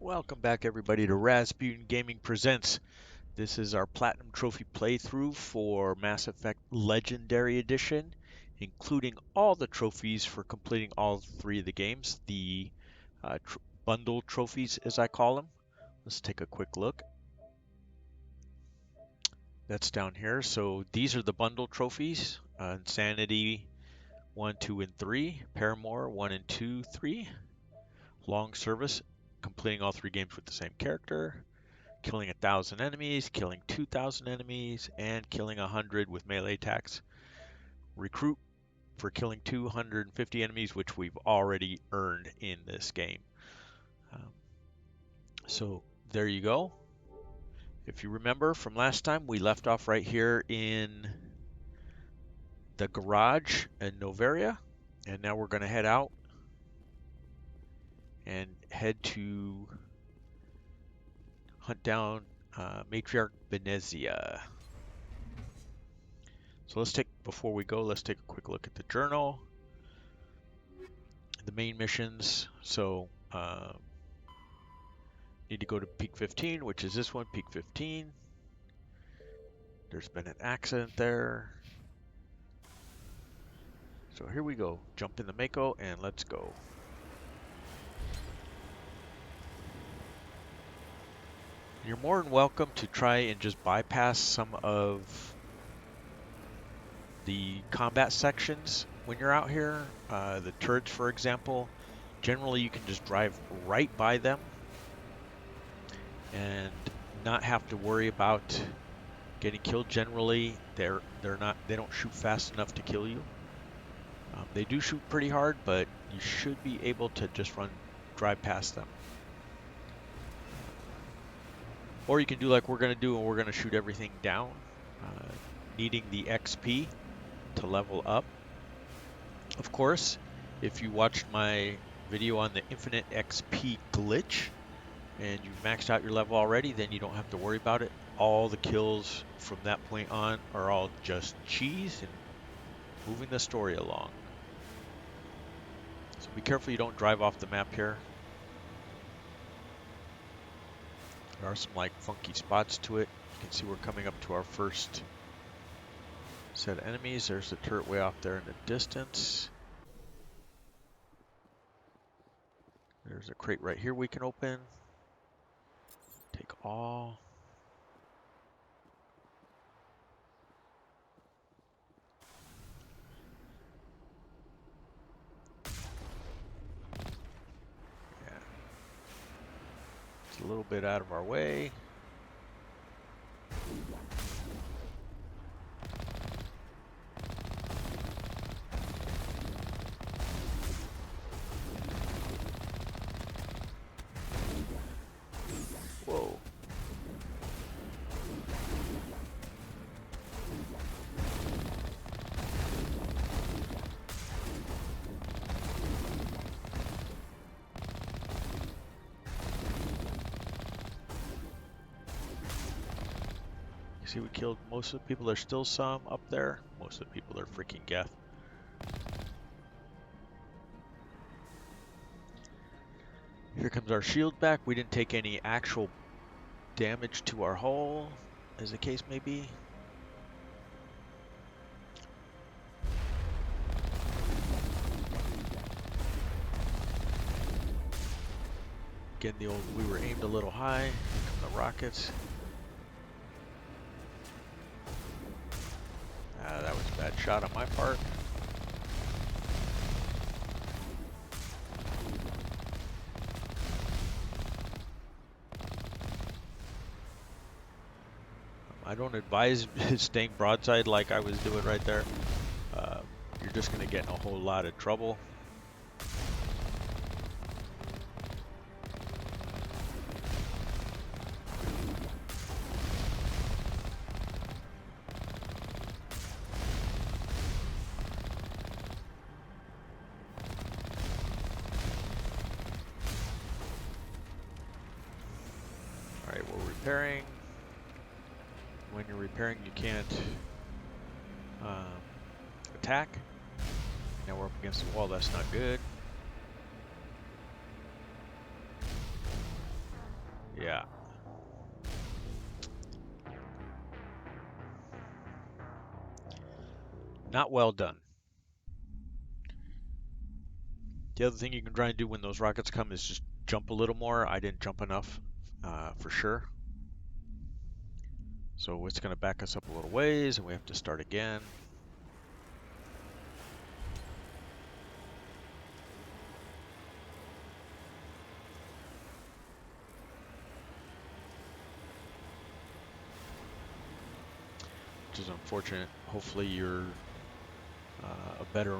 Welcome back everybody to Rasputin Gaming Presents. This is our Platinum Trophy playthrough for Mass Effect Legendary Edition, including all the trophies for completing all three of the games, the bundle trophies as I call them. Let's take a quick look. That's down here. So these are the bundle trophies. Insanity 1, 2, and 3. Paramore 1 and 2, 3. Long Service, completing all three games with the same character. Killing 1,000 enemies, killing 2,000 enemies, and killing 100 with melee attacks. Recruit for killing 250 enemies, which we've already earned in this game. So there you go. If you remember from last time, we left off right here in the garage in Noveria, and now we're going to head out and head to hunt down Matriarch Benezia. So before we go, let's take a quick look at the journal. The main missions. So need to go to peak 15, which is this one, peak 15. There's been an accident there. So here we go. Jump in the Mako and let's go. You're more than welcome to try and just bypass some of the combat sections when you're out here. The turrets, for example, generally you can just drive right by them and not have to worry about getting killed. Generally, they don't shoot fast enough to kill you. They do shoot pretty hard, but you should be able to just drive past them. Or you can do like we're going to do, and we're going to shoot everything down, needing the XP to level up. Of course, if you watched my video on the infinite XP glitch, and you've maxed out your level already, then you don't have to worry about it. All the kills from that point on are all just cheese and moving the story along. So be careful you don't drive off the map here. There are some like funky spots to it. You can see we're coming up to our first set of enemies. There's the turret way off there in the distance. There's a crate right here we can open. Take all. Yeah. It's a little bit out of our way. Whoa. You see we killed most of the people. There's still some up there. Most of the people are freaking Geth. Here comes our shield back. We didn't take any actual damage to our hull, as the case may be. Again, we were aimed a little high. Here come the rockets. That was a bad shot on my part. I don't advise staying broadside like I was doing right there. You're just going to get in a whole lot of trouble. Alright, we're repairing. When you're repairing, you can't attack. Now we're up against the wall. That's not good. Yeah. Not well done. The other thing you can try and do when those rockets come is just jump a little more. I didn't jump enough for sure. So it's going to back us up a little ways, and we have to start again. Which is unfortunate. Hopefully you're a better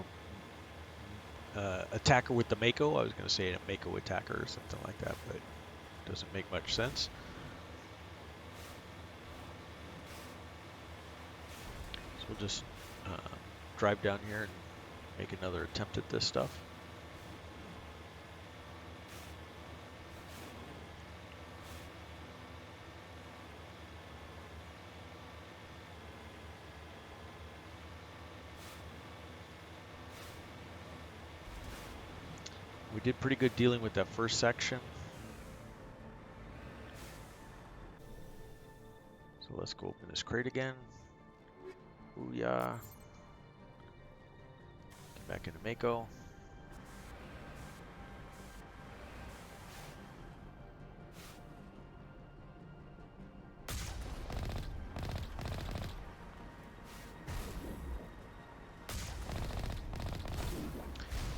attacker with the Mako. I was going to say a Mako attacker or something like that, but it doesn't make much sense. So we'll just drive down here and make another attempt at this stuff. We did pretty good dealing with that first section. So let's go open this crate again. Booyah. Get back into Mako.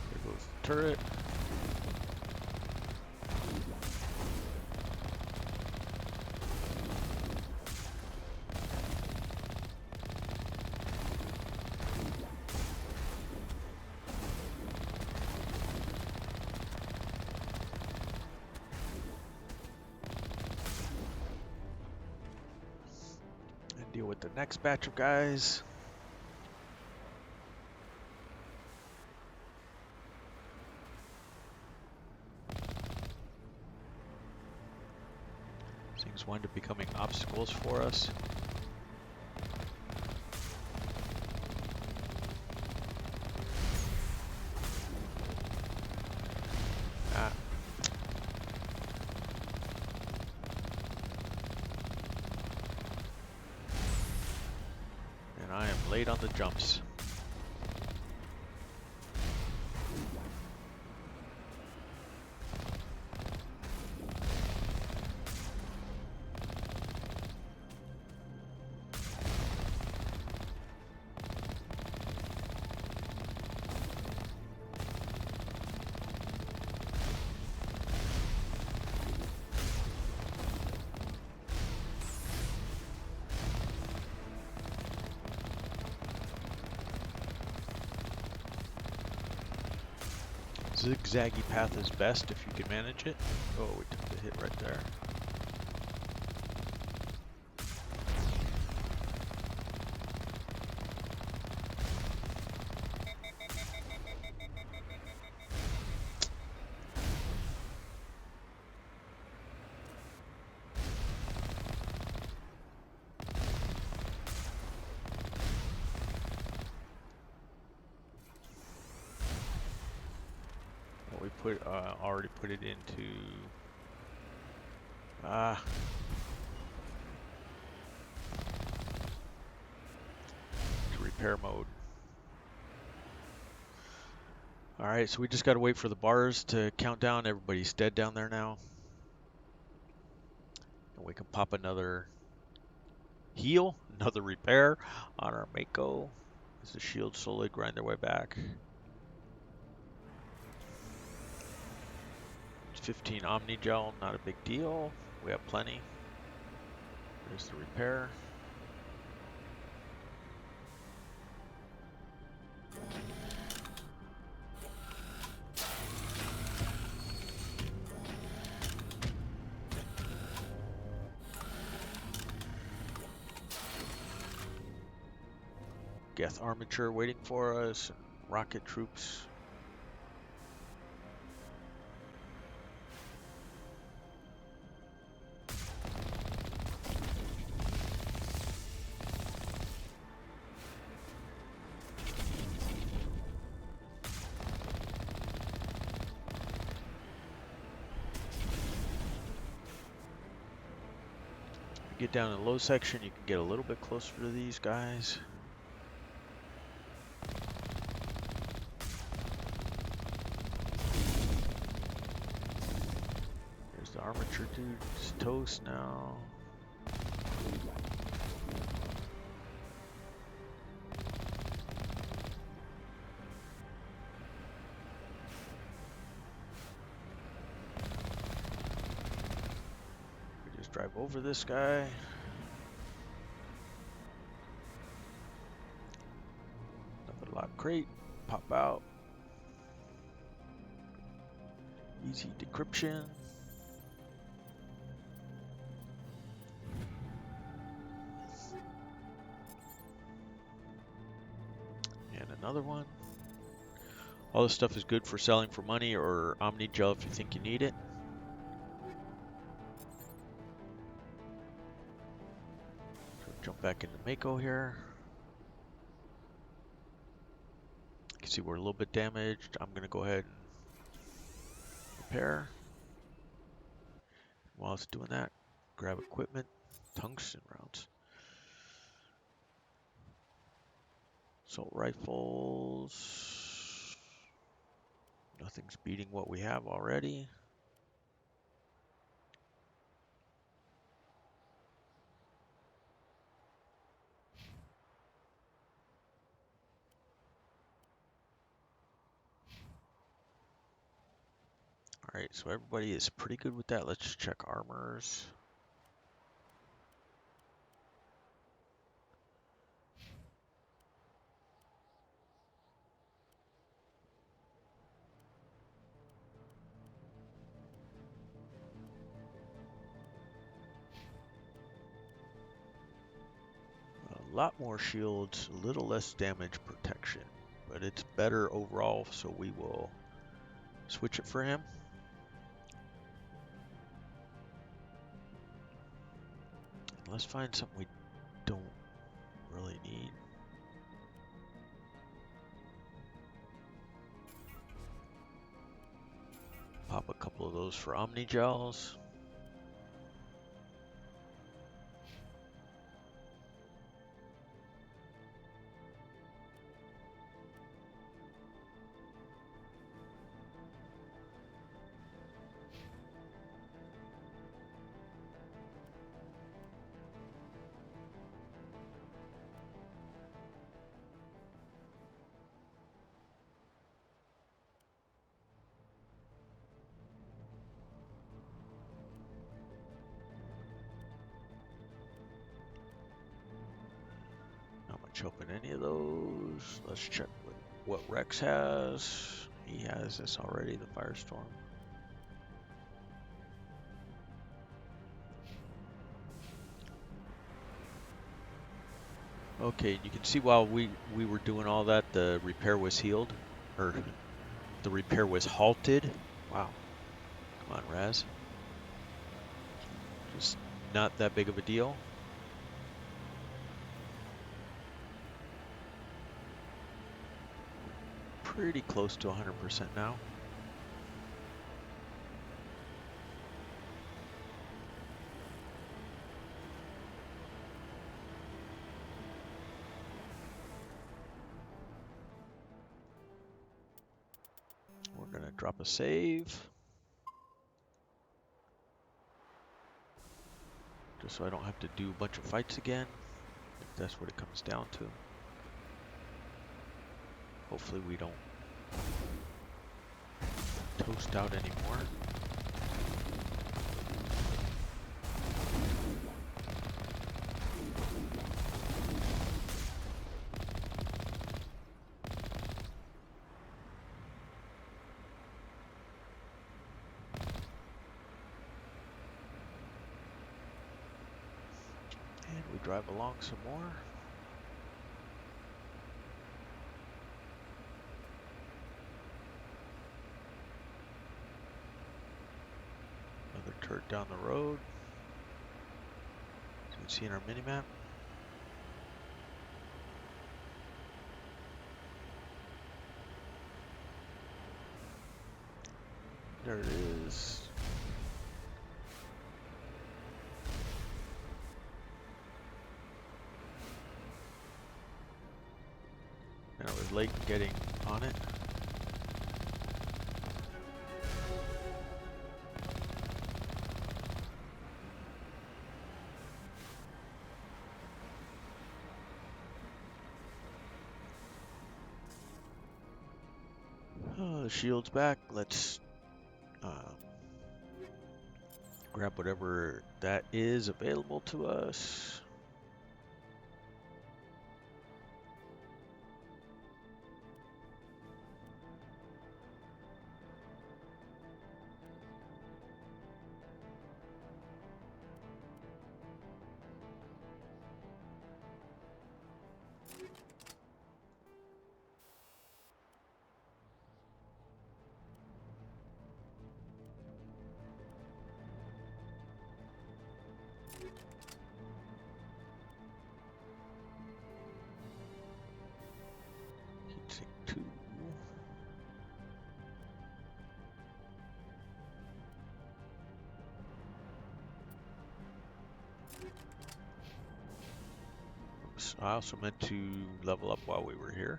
There goes the turret. Deal with the next batch of guys. Things wind up becoming obstacles for us. I am late on the jumps. Zigzaggy path is best if you can manage it. Oh, we took the hit right there. Already put it into repair mode. All right, so we just got to wait for the bars to count down. Everybody's dead down there now, and we can pop another heal, another repair on our Mako as the shields slowly grind their way back. 15 Omni Gel, not a big deal. We have plenty. There's the repair. Geth armature waiting for us. Rocket troops. Get down in the low section, you can get a little bit closer to these guys. There's the armature dude's toast now. We just drive over this guy. Another lock crate, pop out. Easy decryption. And another one. All this stuff is good for selling for money or Omni Gel if you think you need it. So jump back into Mako here. You can see we're a little bit damaged. I'm going to go ahead and repair. While it's doing that, grab equipment, tungsten rounds. Assault rifles. Nothing's beating what we have already. Alright, so everybody is pretty good with that. Let's check armors. A lot more shields, a little less damage protection, but it's better overall, so we will switch it for him. Let's find something we don't really need. Pop a couple of those for Omni Gels. Open any of those. Let's check what Rex has. He has this already, the Firestorm. Okay, you can see while we were doing all that, the repair was healed, or the repair was halted. Wow. Come on, Raz. Just not that big of a deal. Pretty close to 100% now. We're gonna drop a save. Just so I don't have to do a bunch of fights again, if that's what it comes down to. Hopefully we don't toast out anymore. And we drive along some more. Turret down the road. As you can see in our mini-map. There it is. was late getting on it. Oh, the shield's back. Let's grab whatever that is available to us. I also meant to level up while we were here.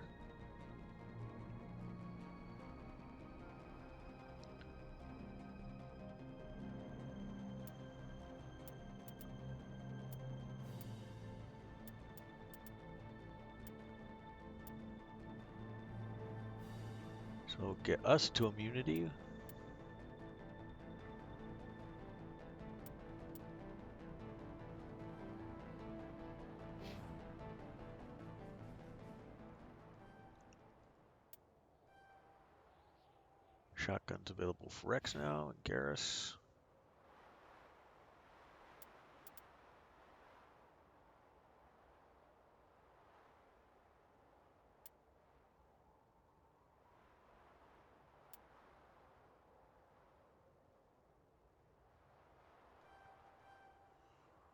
So get us to immunity. Shotguns available for Rex now, and Garrus.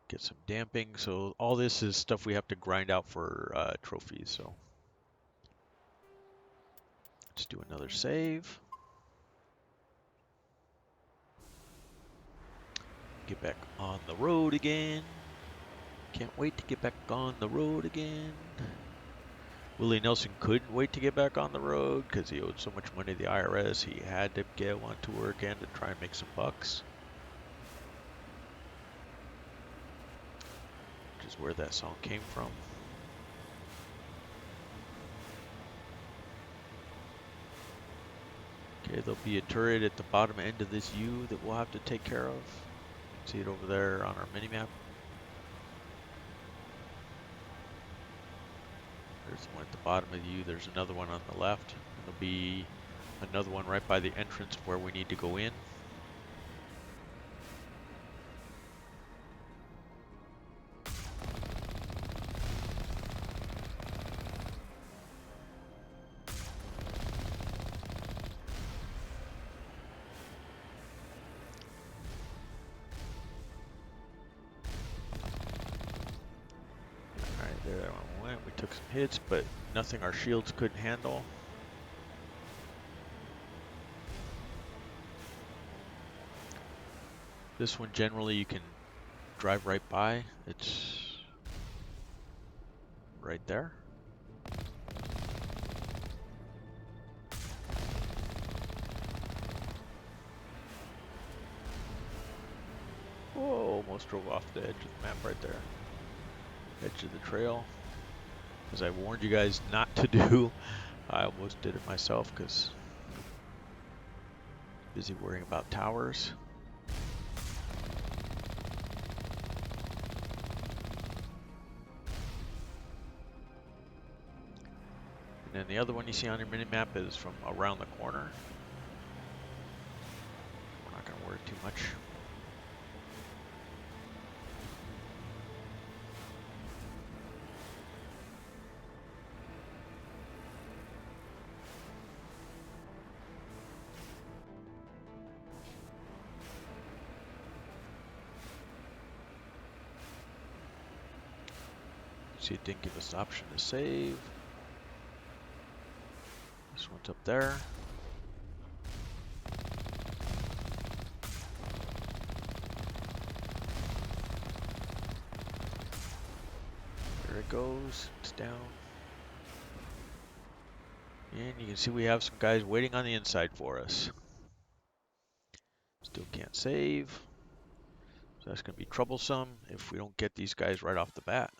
Get some damping. So all this is stuff we have to grind out for trophies. So let's do another save. Get back on the road again. Can't wait to get back on the road again. Willie Nelson couldn't wait to get back on the road because he owed so much money to the IRS. He had to get on tour again to try and make some bucks. Which is where that song came from. Okay, there'll be a turret at the bottom end of this U that we'll have to take care of. See it over there on our mini-map. There's one at the bottom of the U. There's another one on the left. And there'll be another one right by the entrance where we need to go in. There that one went. We took some hits, but nothing our shields couldn't handle. This one generally you can drive right by. It's right there. Whoa, almost drove off the edge of the map right there. Edge of the trail. As I warned you guys not to do, I almost did it myself because busy worrying about towers. And then the other one you see on your mini-map is from around the corner. We're not going to worry too much. See, it didn't give us the option to save. This one's up there. There it goes. It's down. And you can see we have some guys waiting on the inside for us. Still can't save. So that's going to be troublesome if we don't get these guys right off the bat.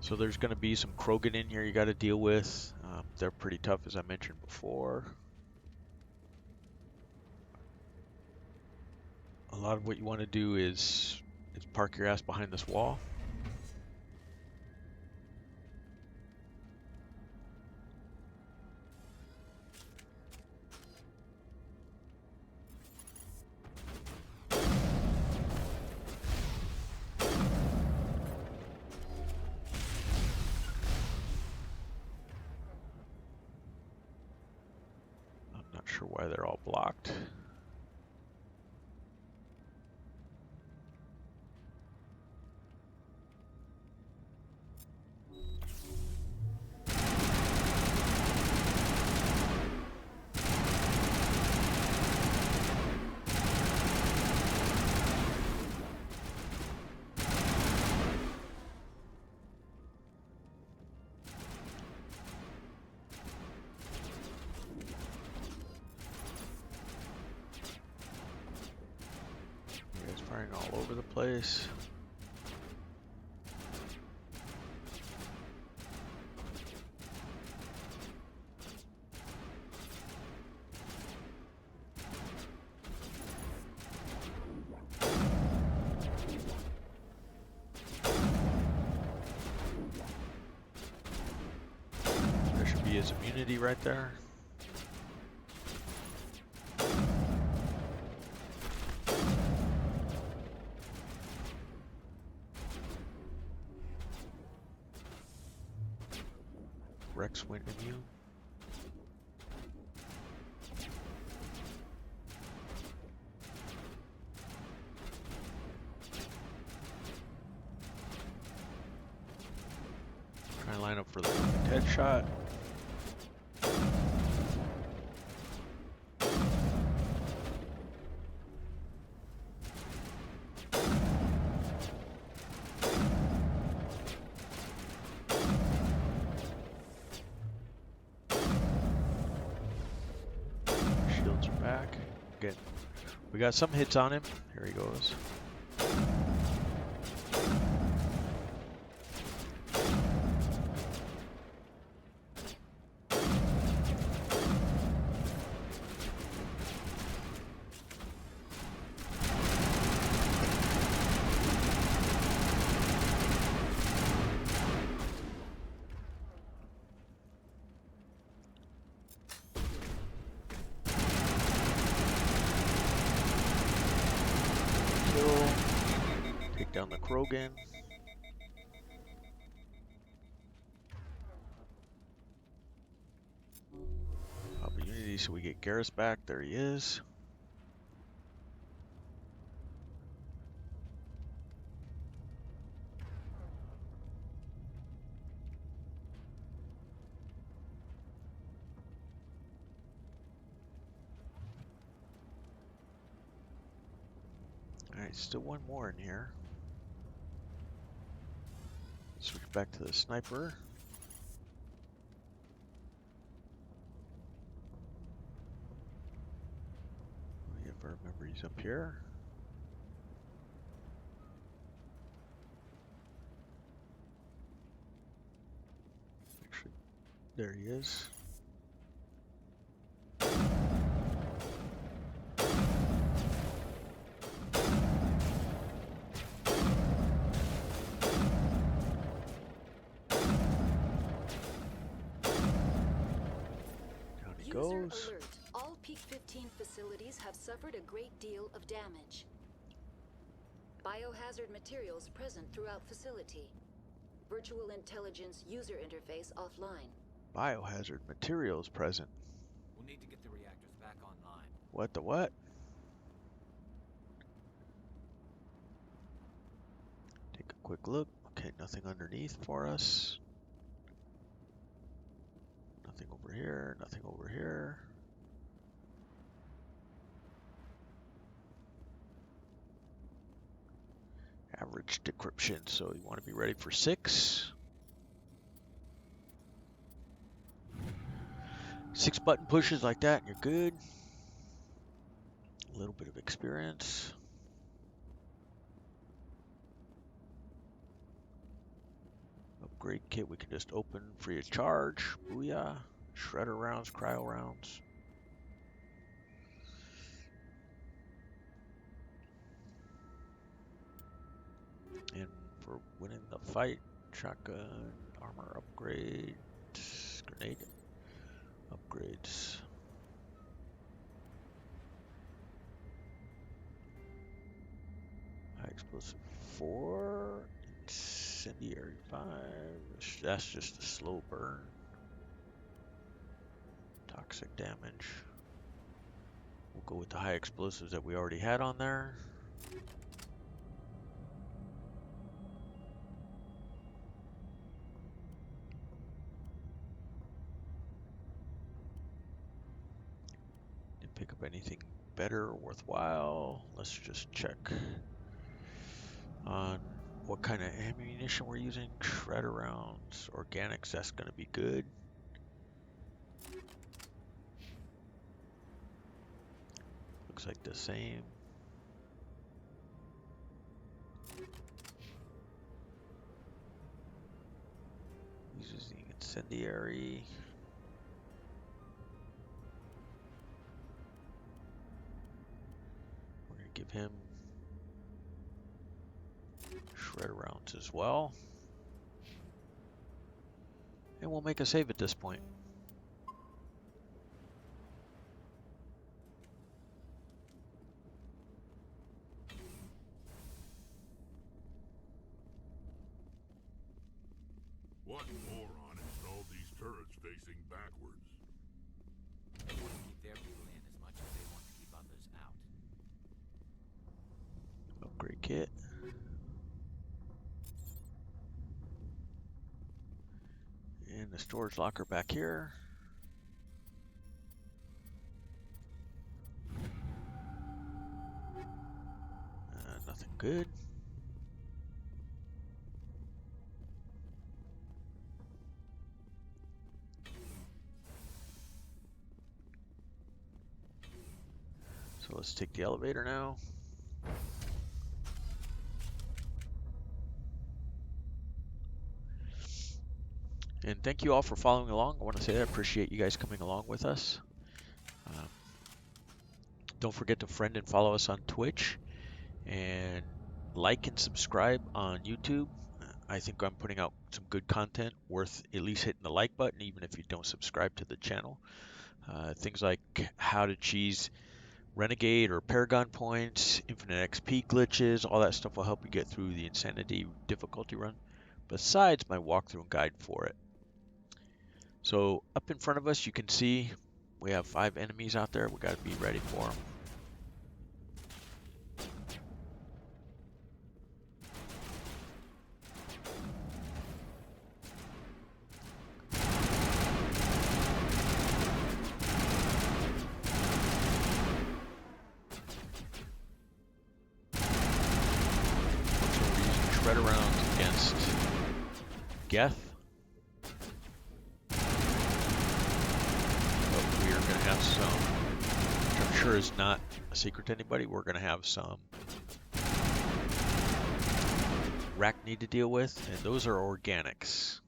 So there's going to be some Krogan in here you got to deal with. They're pretty tough, as I mentioned before. A lot of what you want to do is park your ass behind this wall. I'm not sure why they're all blocked. Firing all over the place. There should be his immunity right there. Rex went immune. Try and line up for the headshot. Shields are back. Good. We got some hits on him. Here he goes. Take down the Krogan. Opportunity, so we get Garrus back. There he is. Alright, still one more in here. Switch back to the sniper. If I remember, he's up here. Actually, there he is. Goes. Alert. All Peak 15 facilities have suffered a great deal of damage. Biohazard materials present throughout facility. Virtual intelligence user interface offline. Biohazard materials present. We'll need to get the reactors back online. What the what? Take a quick look. Okay, nothing underneath for us. Nothing over here, nothing over here. Average decryption, so you want to be ready for 6. 6 button pushes like that and you're good. A little bit of experience. Upgrade kit we can just open free of charge. Booyah. Shredder rounds, cryo rounds. And for winning the fight, shotgun, armor upgrades, grenade upgrades. High explosive 4, incendiary 5. That's just a slow burn. Toxic damage. We'll go with the high explosives that we already had on there. Didn't pick up anything better or worthwhile. Let's just check on what kind of ammunition we're using. Shredder rounds, organics, that's going to be good. Looks like the same. Uses the incendiary. We're going to give him shredder rounds as well. And we'll make a save at this point. What moron installed these turrets facing backwards? They want to keep their people in as much as they want to keep others out. Upgrade kit. And the storage locker back here. Nothing good. So let's take the elevator now. And thank you all for following along. I want to say I appreciate you guys coming along with us. Don't forget to friend and follow us on Twitch, and like and subscribe on YouTube. I think I'm putting out some good content worth at least hitting the like button, even if you don't subscribe to the channel. Things like how to cheese Renegade or Paragon points, infinite XP glitches, all that stuff will help you get through the Insanity difficulty run, besides my walkthrough and guide for it. So up in front of us, you can see we have 5 enemies out there. We got to be ready for them. Shredder rounds against Geth. But we are going to have some, which I'm sure is not a secret to anybody, we're going to have some Arachne to deal with, and those are organics.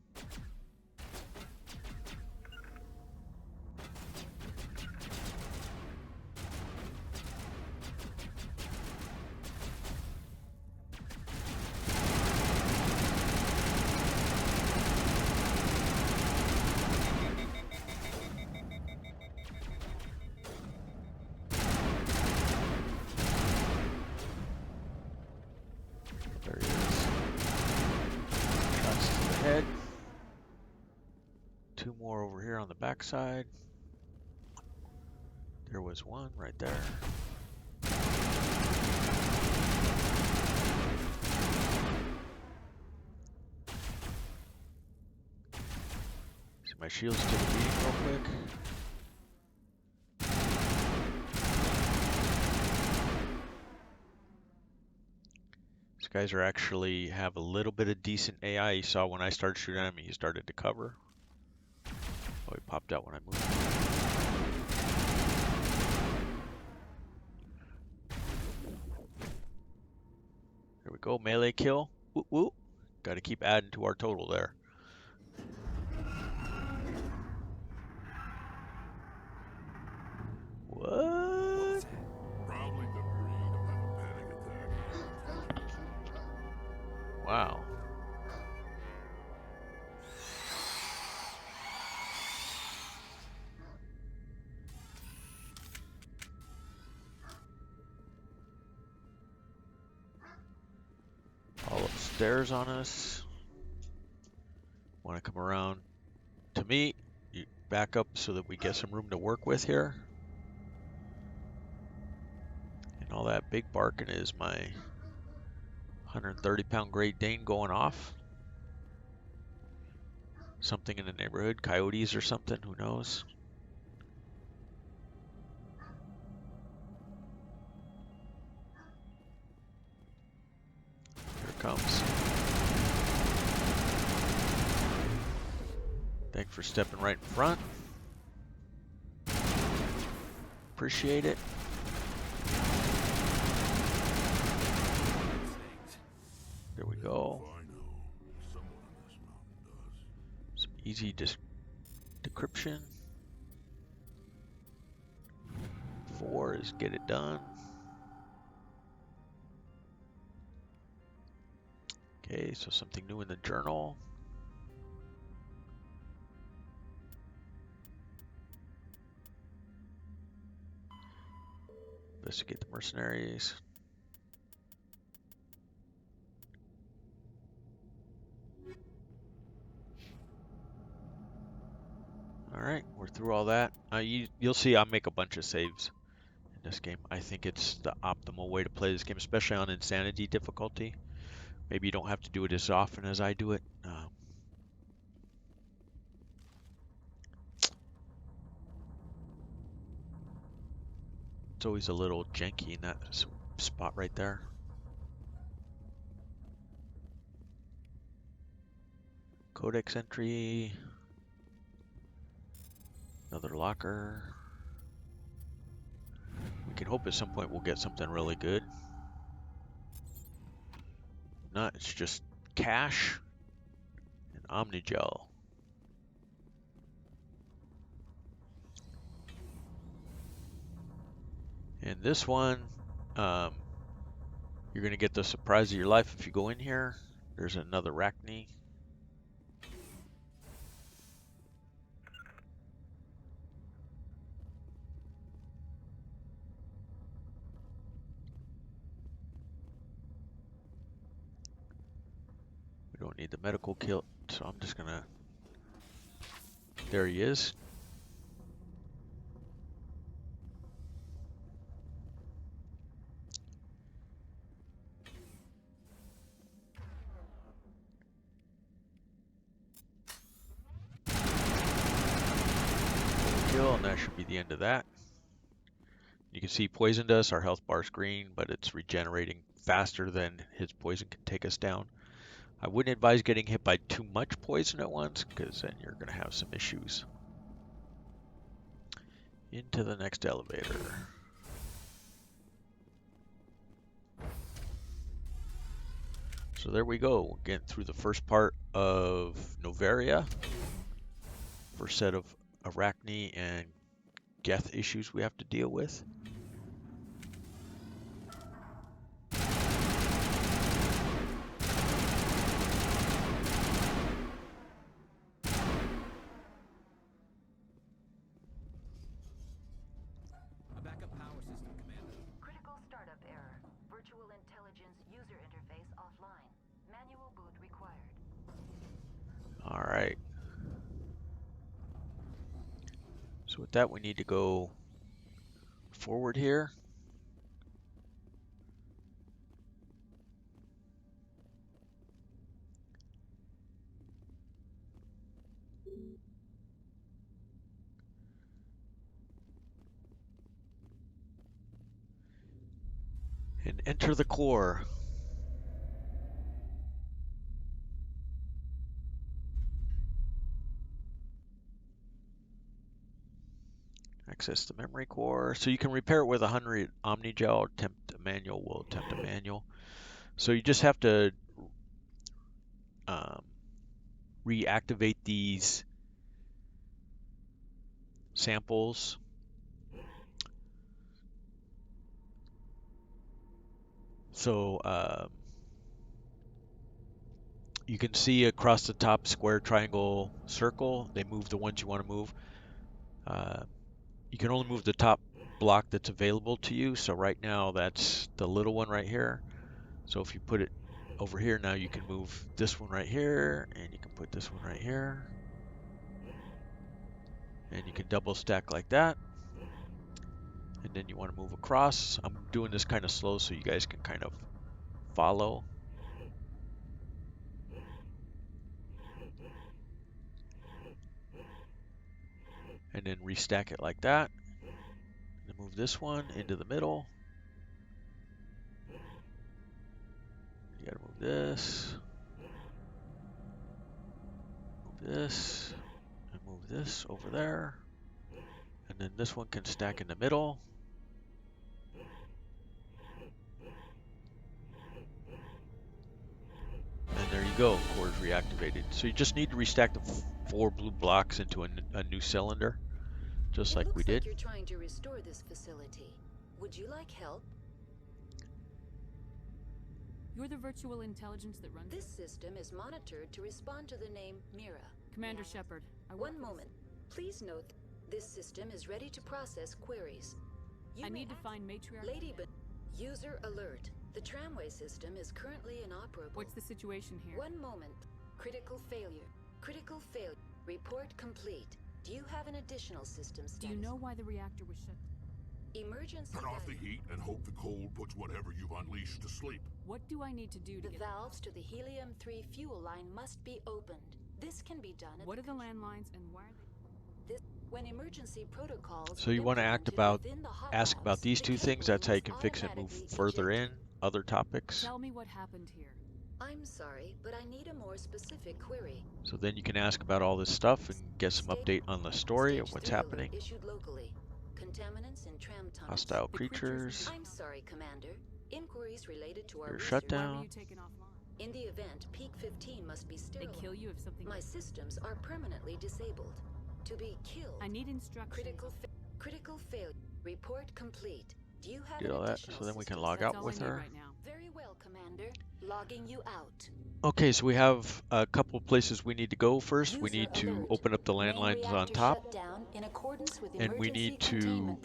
There he is. Shots to the head. 2 more over here on the backside. There was one right there. So Get my shields to the beating real quick. These guys are actually have a little bit of decent AI. You saw when I started shooting at him, he started to cover. Oh, he popped out when I moved. There we go, melee kill. Woo woo. Got to keep adding to our total there. What? Probably debris to have a panic attack. Wow. All upstairs on us. Want to come around to me. You back up so that we get some room to work with here. And all that big barking is my 130-pound Great Dane going off. Something in the neighborhood, coyotes or something, who knows? Here it comes. Thanks for stepping right in front. Appreciate it. There we go. Some easy decryption. 4 is get it done. Okay, so something new in the journal. Investigate the mercenaries. Alright, we're through all that. You'll see I'll make a bunch of saves in this game. I think it's the optimal way to play this game, especially on insanity difficulty. Maybe you don't have to do it as often as I do it. It's always a little janky in that spot right there. Codex entry. Another locker. We can hope at some point we'll get something really good. If not, it's just cash and Omnigel. And this one, you're going to get the surprise of your life if you go in here. There's another Arachne. We don't need the medical kit, so I'm just going to... There he is. Kill, and that should be the end of that. You can see he poisoned us. Our health bar's green, but it's regenerating faster than his poison can take us down. I wouldn't advise getting hit by too much poison at once, because then you're going to have some issues. Into the next elevator. So there we go. We're getting through the first part of Noveria. First set of Arachne and Geth issues we have to deal with. A backup power system, Commander. Critical startup error. Virtual intelligence user interface offline. Manual boot required. All right. So with that, we need to go forward here. And enter the core. Access the memory core. So you can repair it with a 100 Omnigel. Attempt a manual. We'll attempt a manual. So you just have to reactivate these samples. So you can see across the top square, triangle, circle. They move the ones you want to move. You can only move the top block that's available to you. So right now that's the little one right here. So if you put it over here now, you can move this one right here, and you can put this one right here. And you can double stack like that. And then you want to move across. I'm doing this kind of slow so you guys can kind of follow. And then restack it like that. And move this one into the middle. You gotta move this. Move this. And move this over there. And then this one can stack in the middle. And there you go, core is reactivated. So you just need to restack the 4 blue blocks into a new cylinder, just like we did. You're trying to restore this facility. Would you like help? You're the virtual intelligence that runs this system is monitored to respond to the name Mira. Commander Shepard. One moment. Please note, this system is ready to process queries. I need to find Matriarch. User alert. The tramway system is currently inoperable. What's the situation here? One moment. Critical failure. Critical failure. Report complete. Do you have an additional system status? Do you know why the reactor was shut? Emergency. Turn off the heat and hope the cold puts whatever you've unleashed to sleep. What do I need to do to The valves to the helium-3 fuel line must be opened. This can be done at What are the landlines and why are they? When emergency protocols. So you want to ask about these two things. That's how you can fix it, move further in other topics. Tell me what happened here. I'm sorry, but I need a more specific query. So then you can ask about all this stuff and get some update on the story of what's happening. Issued locally. Contaminants in tram tunnels. Hostile creatures. I'm sorry, Commander. Inquiries related to our Your shutdown. Why were you taken offline? In the event, Peak 15 must be sterile. They kill you if something. My systems are permanently disabled. To be killed. I need instructions. Critical failure. Report complete. Do you have Did all that, so then we can log out with her. Right now. Very well, Commander. Logging you out. Okay, so we have a couple places we need to go first. We need to open up the landlines on top, and we need to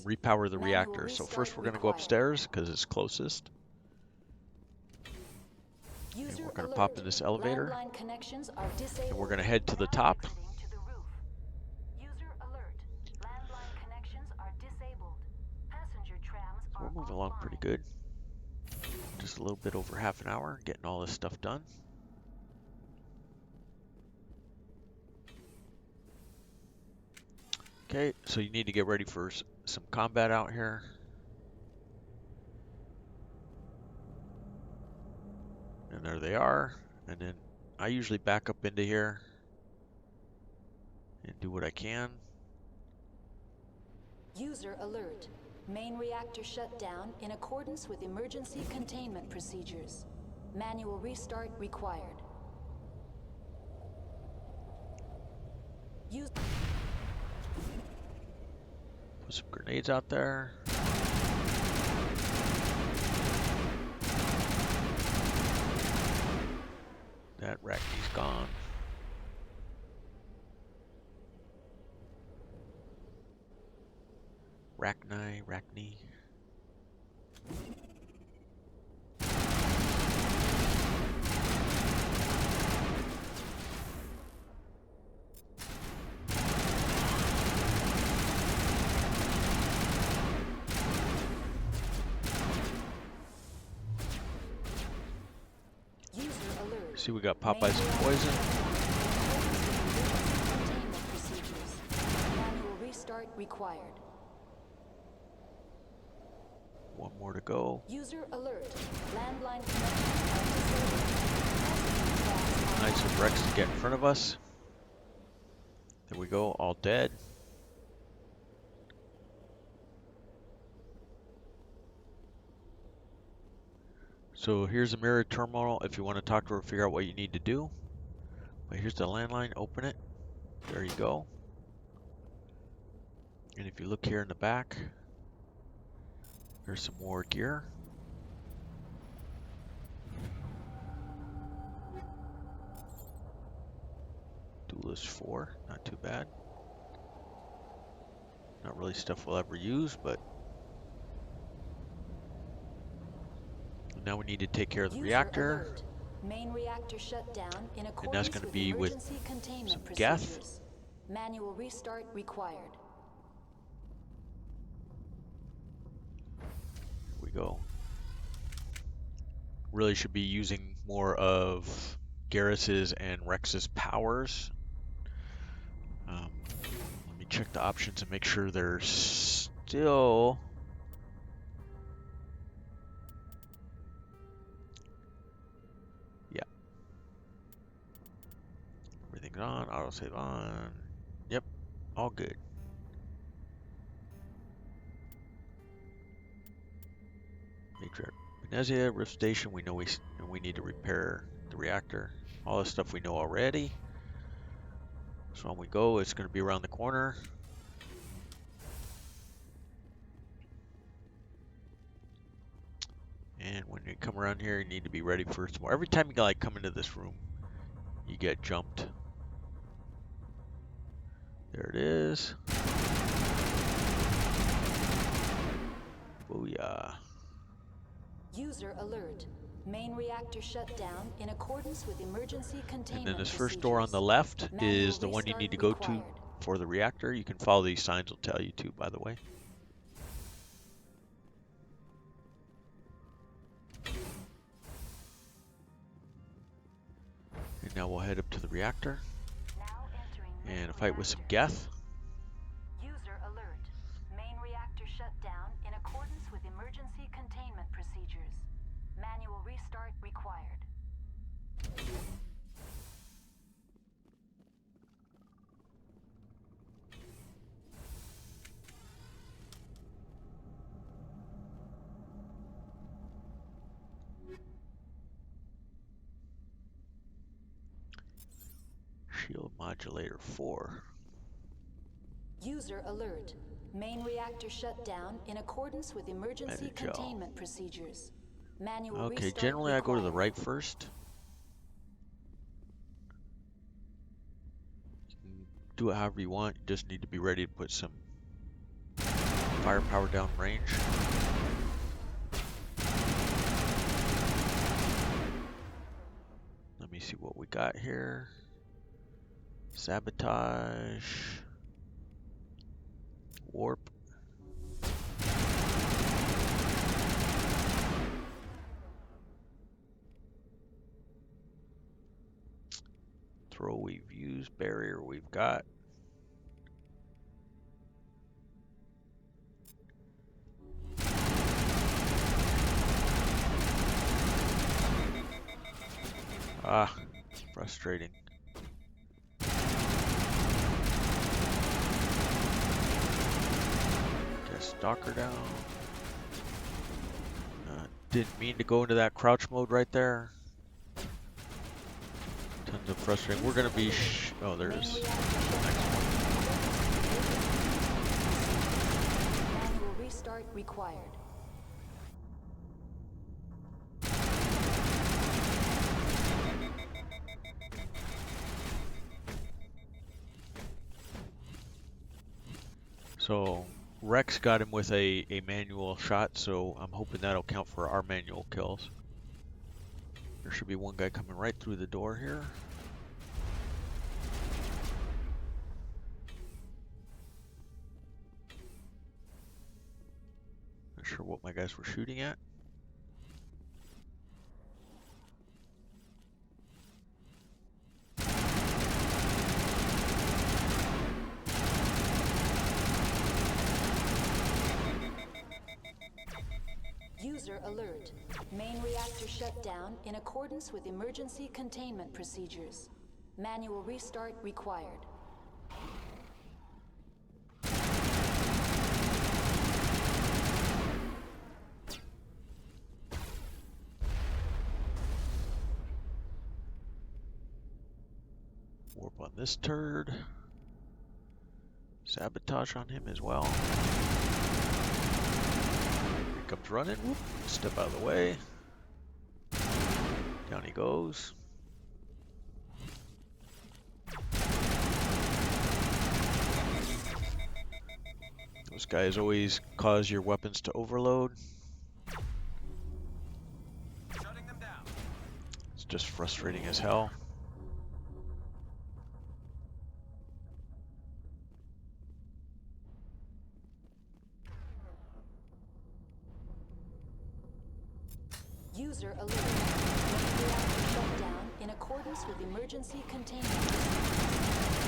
repower the reactor. So first we're going to go upstairs because it's closest. And we're going to pop in this elevator, and we're going to head to the top. So we're moving along pretty good. Just a little bit over half an hour getting all this stuff done. Okay, so you need to get ready for some combat out here. And there they are. And then I usually back up into here and do what I can. User alert. Main reactor shut down in accordance with emergency containment procedures. Manual restart required. Put some grenades out there. That Rachni's gone. Rachni. See, we got Popeyes and poison. Manual restart required. One more to go. User alert. Landline connection are disabled. Nice of Rex to get in front of us. There we go, all dead. So here's a mirror terminal if you want to talk to her, figure out what you need to do. But here's the landline, open it. There you go. And if you look here in the back, there's some more gear. Duelist 4, not too bad. Not really stuff we'll ever use, but now we need to take care of the reactor. Alert. Main reactor shut down in accordance And that's going to be with emergency containment some procedures. geth. Manual restart required. Here we go. Really should be using more of Garrus's and Rex's powers. Let me check the options and make sure they're still... Yeah. Everything's on, autosave on. Yep, all good. Matriarch Benezia, Rift Station, we know we need to repair the reactor. All this stuff we know already. So on we go, it's going to be around the corner. And when you come around here, you need to be ready for some more. Every time you like come into this room, you get jumped. There it is. Booyah. User alert. Main reactor shut down in accordance with emergency containment And then this first procedures. door on the left Manual is the one you restart need to go required. to for the reactor. You can follow these signs, will tell you to, by the way. And now we'll head up to the reactor Now entering main and fight with some reactor. geth. User alert. Main reactor shut down in accordance with emergency containment procedures. Manual restart required. Shield modulator 4. User alert. Main reactor shut down in accordance with emergency Manage all. containment procedures. Manual Okay, restart generally I go to the required. right first. You can do it however you want. You just need to be ready to put some firepower down range. Let me see what we got here. Sabotage. Warp. Throw we've used. Barrier we've got. Ah, frustrating. Get Stalker down. Didn't mean to go into that crouch mode right there. Tons of frustrating. We're gonna be. Oh, there Main is. reactor shut down. Manual restart required. So Rex got him with a manual shot, so I'm hoping that'll count for our manual kills. There should be one guy coming right through the door here. Not sure what my guys were shooting at. User alert. Main reactor shut down in accordance with emergency containment procedures. Manual restart required. Warp on this turd. Sabotage on him as well. Here he comes running. Whoop. Step out of the way. Down he goes. Those guys always cause your weapons to overload. Shutting them down. It's just frustrating as hell. User alert. Main reactor shut down in accordance with emergency containment procedures.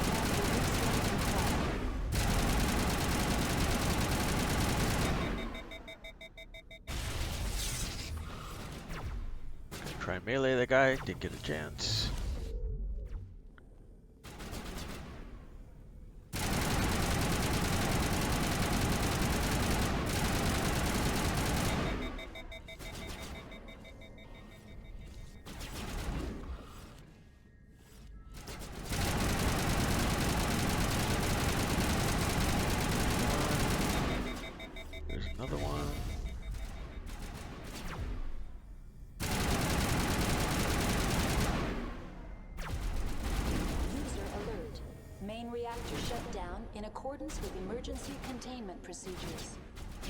Manual restart required. Try and melee the guy, didn't get a chance. There's another one. User alert. Main reactor shut down in accordance with emergency containment procedures.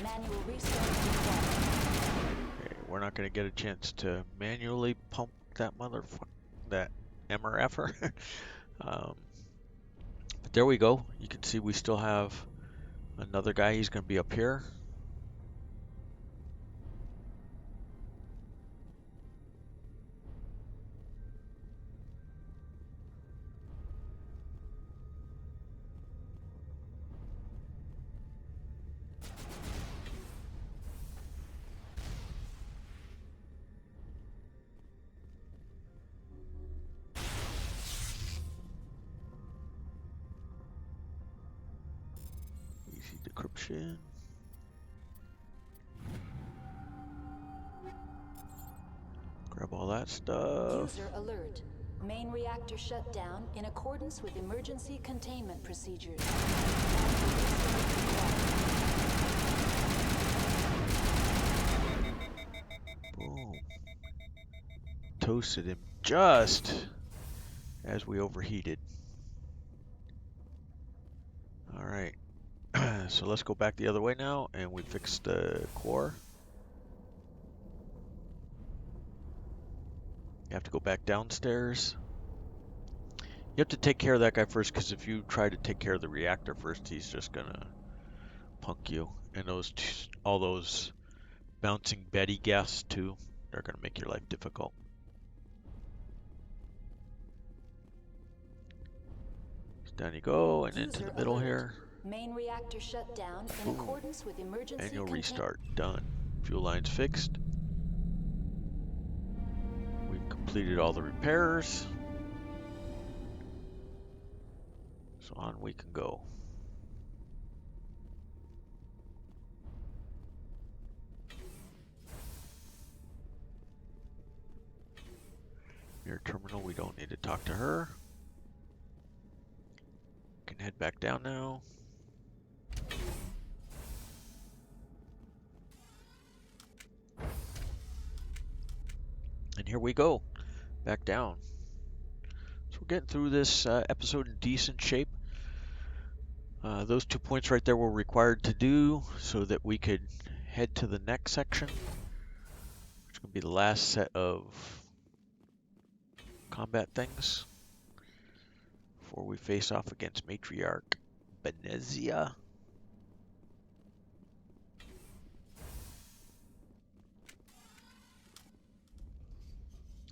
Manual restart required. Okay, we're not gonna get a chance to manually pump that that MRFer. But there we go. You can see we still have another guy. He's gonna be up here. Easy decryption. Grab all that stuff. User alert. Main reactor shut down in accordance with emergency containment procedures. Boom. Toasted him just as we overheated. Alright. So let's go back the other way now, and we fixed the core. You have to go back downstairs. You have to take care of that guy first, because if you try to take care of the reactor first, he's just gonna punk you. And all those bouncing Betty gas too, they're gonna make your life difficult. So down you go, and into the middle here. Main reactor shut down in accordance with emergency Manual restart, done. Fuel lines fixed. We've completed all the repairs. So on we can go. Mirror terminal, we don't need to talk to her. Can head back down now. And here we go, back down. So we're getting through this episode in decent shape. Those 2 points right there were required to do so that we could head to the next section, which is going to be the last set of combat things before we face off against Matriarch Benezia.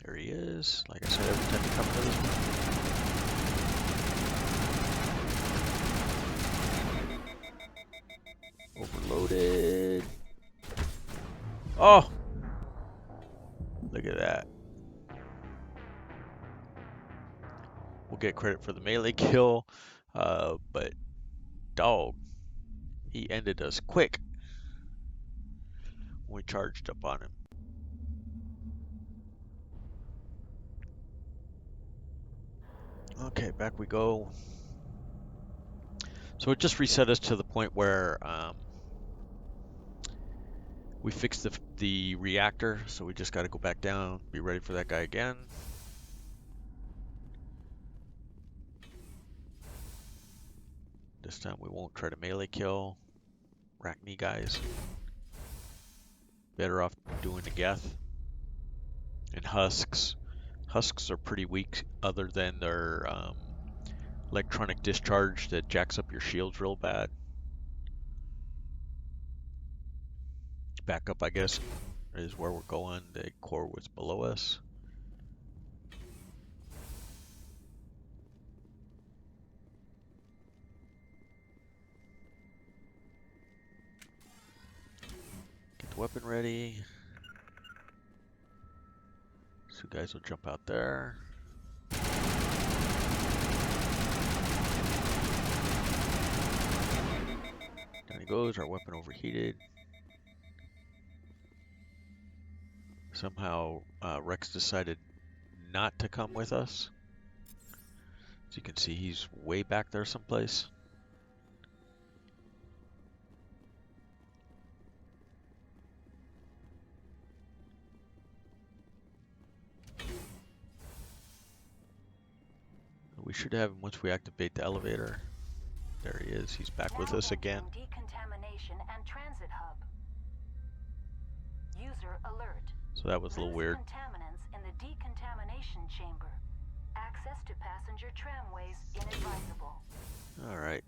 There he is. Like I said, every time you come to this one. Overloaded. Oh, look at that. We'll get credit for the melee kill, but dog, he ended us quick when we charged up on him. Okay, back we go. So it just reset us to the point where we fixed the reactor, so we just got to go back down, be ready for that guy again. This time we won't try to melee kill. Rack knee guys. Better off doing the Geth. And husks. Husks are pretty weak other than their electronic discharge that jacks up your shields real bad. Back up, I guess, is where we're going. The core was below us. Get the weapon ready. So guys will jump out there. Down he goes, our weapon overheated. Somehow Rex decided not to come with us. As you can see, he's way back there someplace. We should have him once we activate the elevator. There he is. He's back with us again. Decontamination and transit hub. User alert. So that was a little weird. Contaminants in the decontamination chamber. Access to passenger tramways inadvisable. All right.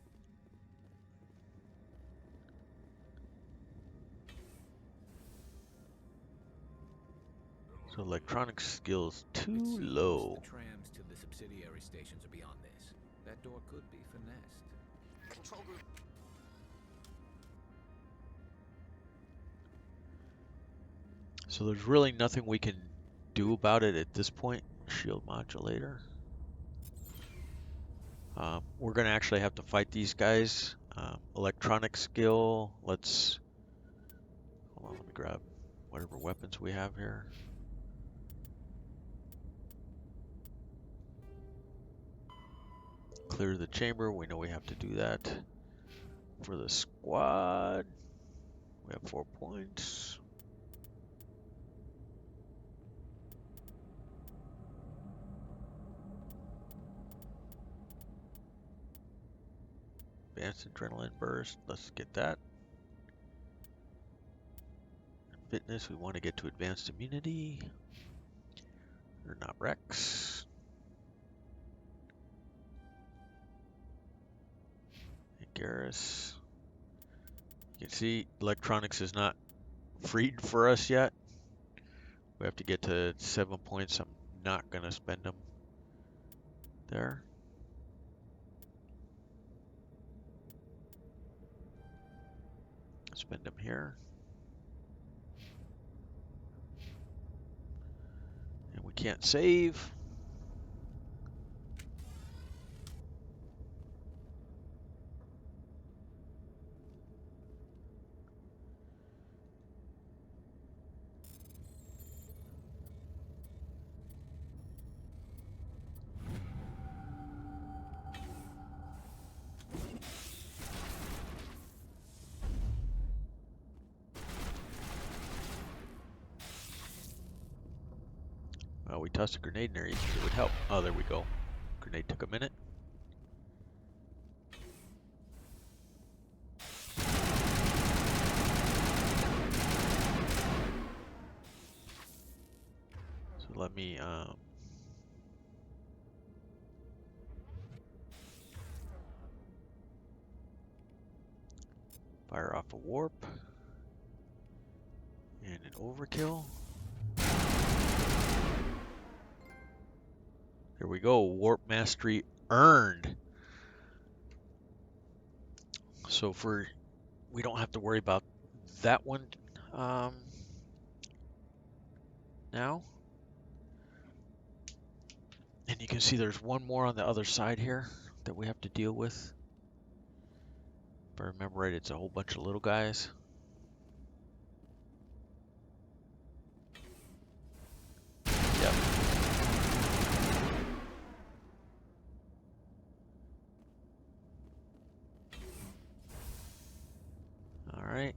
So electronic skills too low. The trams to the subsidiary stations are beyond this. That door could be finessed. Control group. So there's really nothing we can do about it at this point. Shield modulator. We're going to actually have to fight these guys. Electronic skill. Let's... Hold on, let me grab whatever weapons we have here. Clear the chamber. We know we have to do that. For the squad, we have 4 points. Advanced adrenaline burst. Let's get that. Fitness, we want to get to advanced immunity. Or not Rex. And Garrus. You can see electronics is not freed for us yet. We have to get to 7 points. I'm not going to spend them there. Spend them here. And we can't save. Well, we tossed a grenade in there. You think it would help? Oh, there we go. Grenade took a minute. So let me fire off a warp and an overkill. There we go. Warp mastery earned. So we don't have to worry about that one now. And you can see there's one more on the other side here that we have to deal with. If I remember right, it's a whole bunch of little guys. Yep. Alright.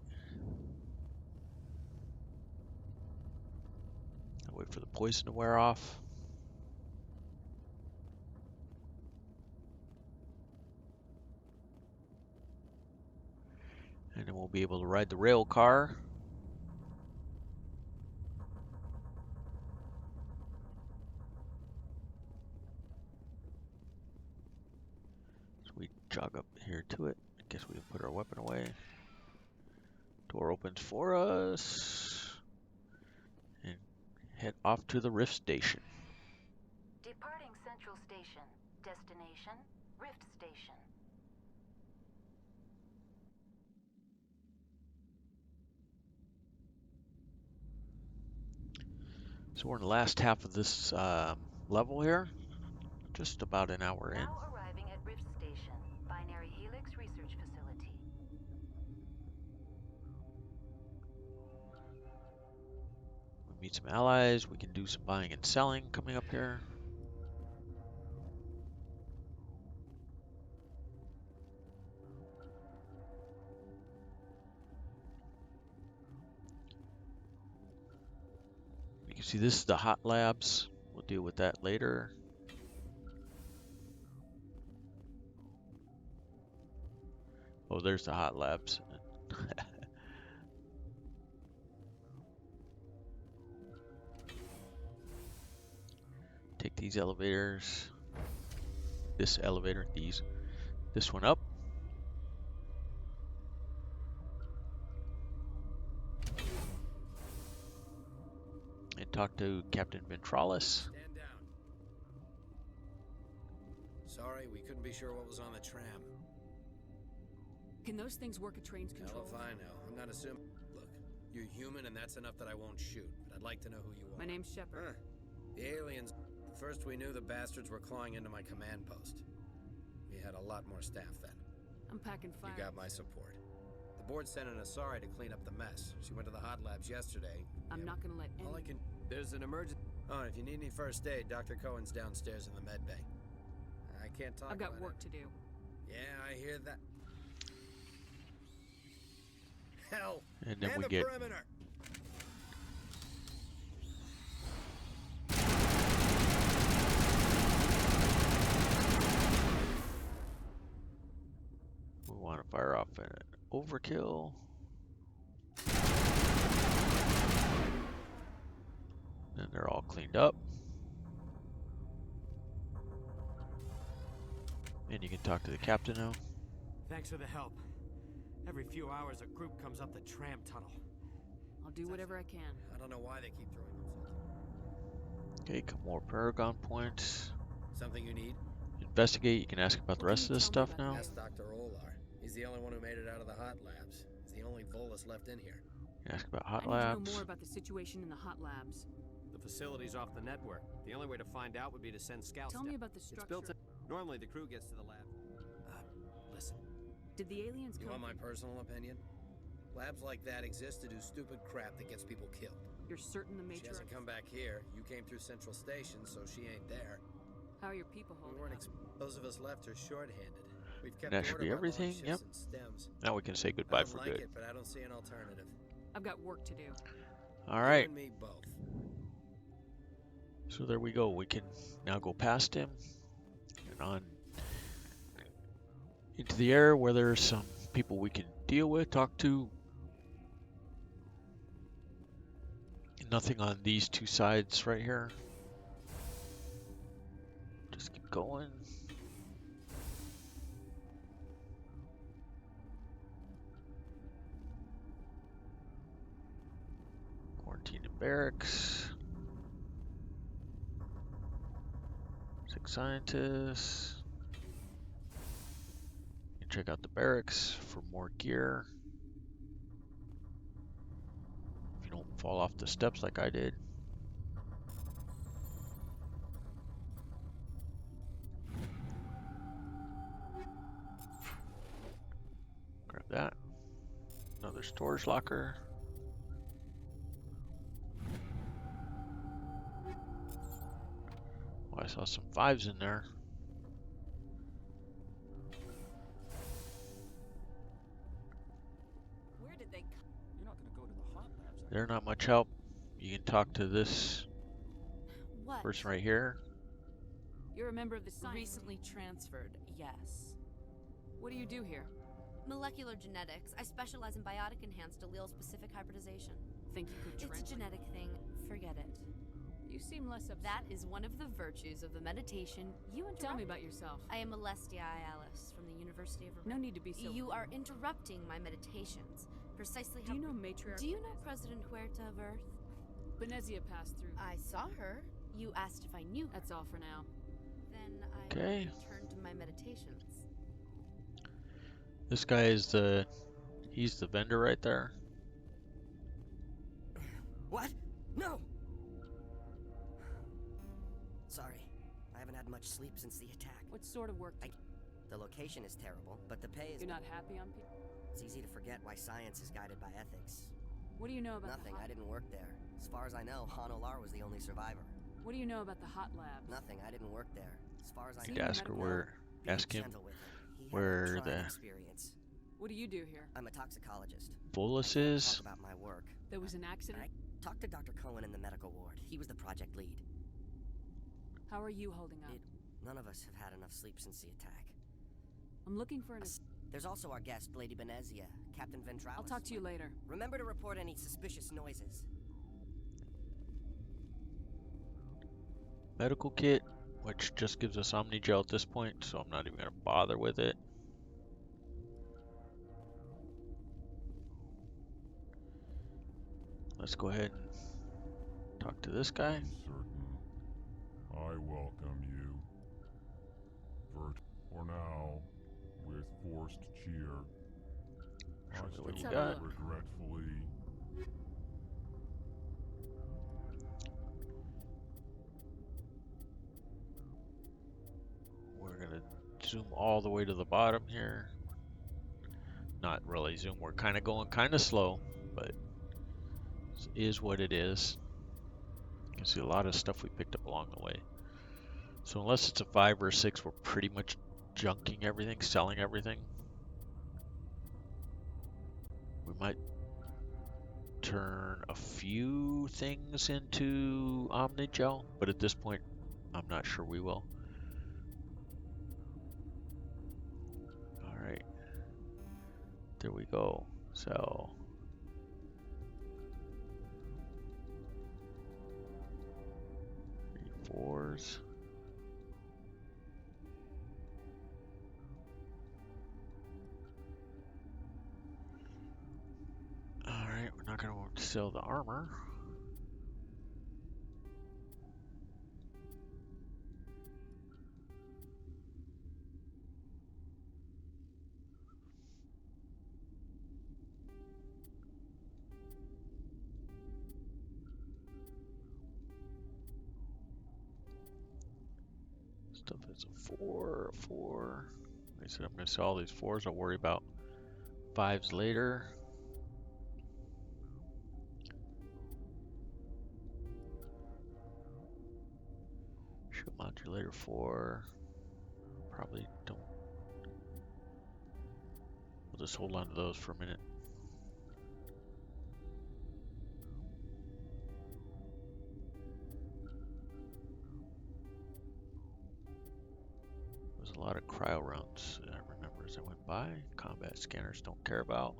I'll wait for the poison to wear off. And then we'll be able to ride the rail car. So we jog up here to it. I guess we can put our weapon away. Door opens for us. And head off to the Rift Station. Departing Central Station. Destination, Rift Station. So we're in the last half of this level here. Just about an hour in. Now arriving at Rift Station, Binary Helix Research Facility. We meet some allies. We can do some buying and selling coming up here. You can see this is the hot labs. We'll deal with that later. Oh, there's the hot labs. Take these elevators. This elevator, this one up. And talk to Captain Ventralis. Stand down. Sorry, we couldn't be sure what was on the tram. Can those things work a train's Hell control? if I know. I'm not assuming. Look, you're human and that's enough that I won't shoot. But I'd like to know who you are. My name's Shepard. The aliens. First we knew the bastards were clawing into my command post. We had a lot more staff then. I'm packing fire. You got my support. The board sent an Asari to clean up the mess. She went to the hot labs yesterday. I'm not gonna let any... All I can... There's an emergency... Oh, and if you need any first aid, Dr. Cohen's downstairs in the med bay. I can't talk I've got about work it. to do. Yeah, I hear that. Hell! And then Man we the get perimeter! we want to fire off an overkill. And they're all cleaned up. And you can talk to the captain now. Thanks for the help. Every few hours a group comes up the tram tunnel. I'll do whatever I can. I don't know why they keep throwing themselves. Okay, a couple more Paragon points. Something you need? Investigate, you can ask about the What rest can of this you tell me stuff about now. Ask Dr. Olar. He's the only one who made it out of the hot labs. He's the only Volus left in here. You can ask about I hot need to know labs. more about the situation in the hot labs. The facility's off the network. The only way to find out would be to send scouts Tell me down. about the It's structure. built in... Normally the crew gets to the lab. Listen. Did the aliens You come? want my personal opinion? Labs like that exist to do stupid crap that gets people killed. You're certain the She Matriarch... hasn't come back here. You came through Central Station, so she ain't there. How are your people We holding weren't up? those of us left are short-handed. We've kept That should order be by everything, long yep. shifts and stems. Now we can say I goodbye don't for like good. it, but I don't see an alternative. I've got work to do. All You right, and me both. so there we go. We can now go past him and on into the air where there's some people we can deal with, talk to. Nothing on these two sides right here. Just keep going. Quarantine and barracks. 6 scientists. You can check out the barracks for more gear. If you don't fall off the steps like I did. storage locker. Oh, I saw some 5s in there. Where did they come? You're not gonna go to the hot labs, are you? They're not much help. You can talk to this What? person right here. You're a member of the science. Recently transferred, yes. What do you do here? Molecular genetics. I specialize in biotic-enhanced allele-specific hybridization. Think you could It's a translate? genetic thing. Forget it. You seem less upset. That is one of the virtues of the meditation you interrupt. Tell me about yourself. I am Alestia Alice from the University of No need to be so. You are interrupting my meditations. Precisely Do how... you know Matriarch? Do you know President Huerta of Earth? Benezia passed through. I saw her. You asked if I knew her. That's all for now. Then I Okay. returned to my meditations. This guy is he's the vendor right there. What? No! Sorry. I haven't had much sleep since the attack. What sort of work? The location is terrible, but the pay is... You're not happy on people? It's easy to forget why science is guided by ethics. What do you know about Nothing. the hot... I didn't work there. As far as I know, Honorarium was the only survivor. What do you know about the hot labs? Nothing. I didn't work there. As far as I You know... could ask her where. Be Ask him gentle with him. He had a where trying the experience. What do you do here? I'm a toxicologist. bolus Talk is. about my work. There was an accident? Talk to Dr. Cohen in the medical ward. He was the project lead. How are you holding up? None of us have had enough sleep since the attack. I'm looking for an... There's also our guest, Lady Benezia, Captain Ventralis. I'll talk to you later. Remember to report any suspicious noises. Medical kit, which just gives us Omnigel at this point, so I'm not even going to bother with it. Let's go ahead and talk to this guy. Certain. I welcome you. For now, with forced cheer. Show me what I you still got. regretfully. We're going to zoom all the way to the bottom here. Not really zoom, we're kind of going kind of slow, but it is what it is. You can see a lot of stuff we picked up along the way. So unless it's a 5 or a 6, we're pretty much junking everything, selling everything. We might turn a few things into Omnigel, but at this point, I'm not sure we will. Alright. There we go. So... 3 4s. Alright, we're not going to sell the armor. Stuff is a 4, a 4. Like I said, I'm going to sell all these 4s. I'll worry about 5s later. Shield modulator 4. Probably don't. We'll just hold on to those for a minute. There's a lot of cryo rounds that I remember as I went by. Combat scanners don't care about.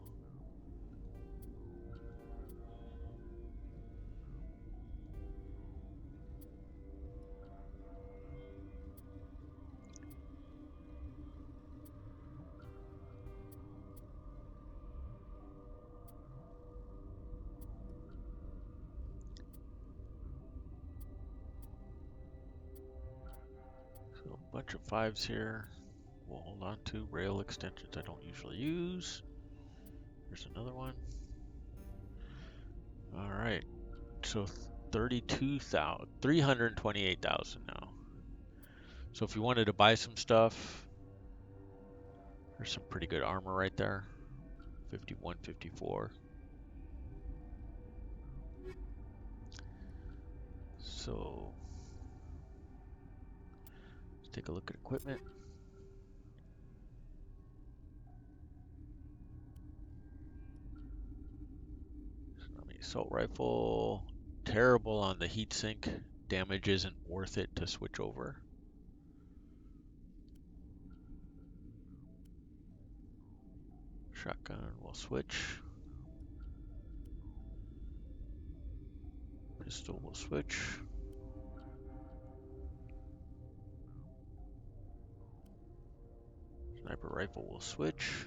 So a bunch of 5s here. We'll hold on to rail extensions I don't usually use. There's another one. All right, so 328,000 now. So if you wanted to buy some stuff, there's some pretty good armor right there. 51, 54. So let's take a look at equipment. Assault rifle, terrible on the heatsink. Damage isn't worth it to switch over. Shotgun will switch. Pistol will switch. Sniper rifle will switch.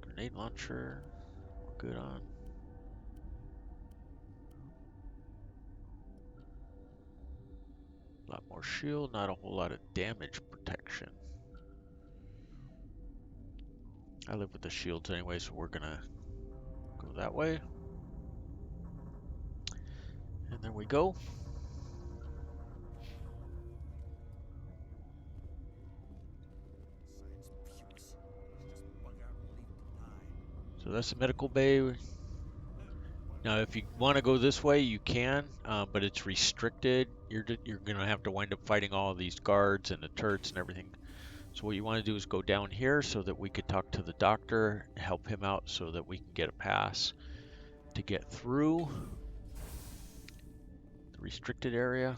Grenade launcher, we're good on. A lot more shield, not a whole lot of damage protection. I live with the shields anyway, so we're gonna go that way. And there we go. So that's the medical bay. Now, if you want to go this way, you can, but it's restricted. You're going to have to wind up fighting all of these guards and the turrets and everything. So what you want to do is go down here so that we could talk to the doctor, help him out so that we can get a pass to get through the restricted area.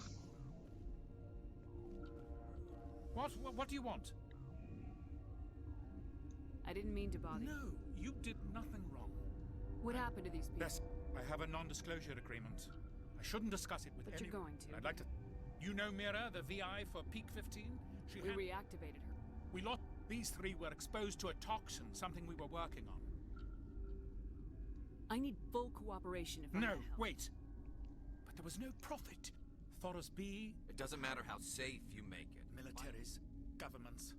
What do you want? I didn't mean to bother you. No, you did nothing wrong. What happened to these people? Yes, I have a non-disclosure agreement. I shouldn't discuss it with But anyone. you're going to. I'd like to... You know Mira, the VI for Peak 15? We reactivated her. We lost... These three were exposed to a toxin, something we were working on. I need full cooperation if I'm No, gonna help. wait. But there was no profit. Thoros B... It doesn't matter how safe you make it. Militaries, governments.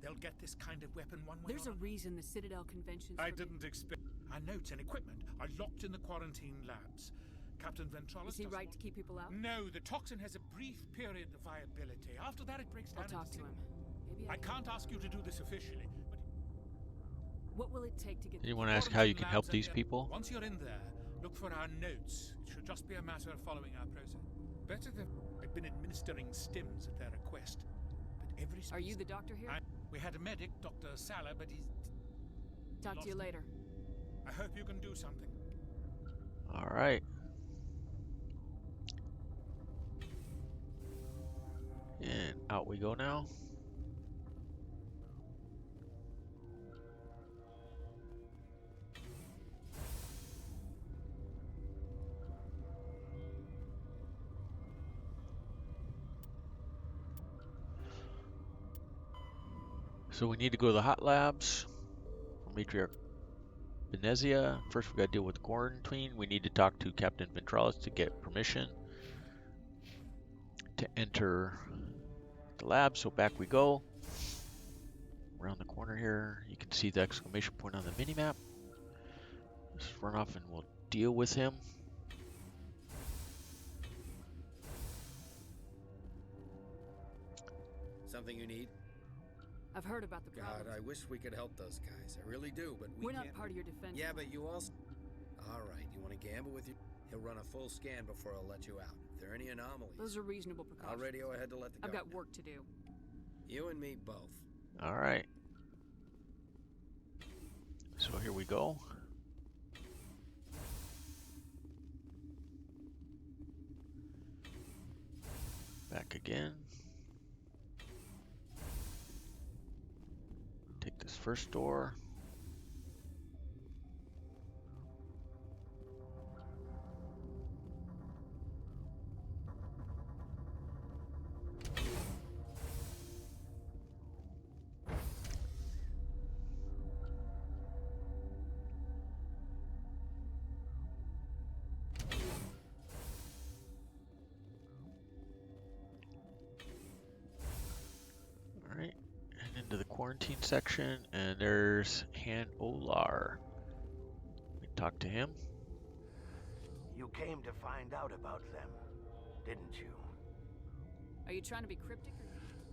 They'll get this kind of weapon one way There's or a another. reason the Citadel Convention's I forbidden. didn't expect... Our notes and equipment are locked in the quarantine labs. Captain Ventralis Is he doesn't right want- to keep people out? No, the toxin has a brief period of viability. After that, it breaks down. I'll talk to into him. Maybe I can't ask you to do this officially, but What will it take to get? Do you want to ask how you can help these people? once you're in there, look for our notes. It should just be a matter of following our process. Better than I've been administering stims at their request, but every. Are you the doctor here? We had a medic, Dr. Salah, but he's. Talk to you later. I hope you can do something. All right. And out we go now. So we need to go to the hot labs. Matriarch Benezia. First we got to deal with quarantine. We need to talk to Captain Ventralis to get permission to enter the lab. So back we go. Around the corner here, you can see the exclamation point on the minimap. Let's run off and we'll deal with him. Something you need? I've heard about the God, problem. I wish we could help those guys. I really do, but we We're can't. not part of your defense. Yeah, but you also... All right, you want to gamble with you? He'll run a full scan before I'll let you out. If there are any anomalies, Those are reasonable I'll precautions. radio ahead to let the I've guard got know. work to do. You and me both. All right. So here we go. Back again. Take this first door. Alright, and into the quarantine section, and there's Han Olar. We talk to him. You came to find out about them, didn't you? Are you trying to be cryptic?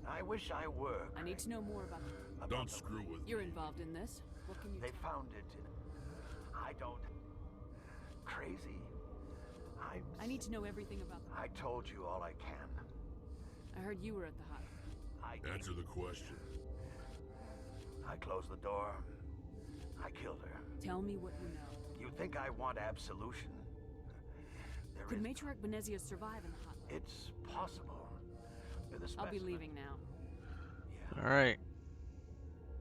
Or... I wish I were. I need to know more about them. Don't screw with You're me. involved in this. What can you They tell? found it. I don't. Crazy. I need to know everything about them. I told you all I can. I heard you were at the hut. Answer the question. I closed the door. I killed her. Tell me what you know. You think I want absolution? There Could is- Matriarch Benezia survive in the hut? It's possible. With a I'll be specimen. leaving now. Yeah. Alright.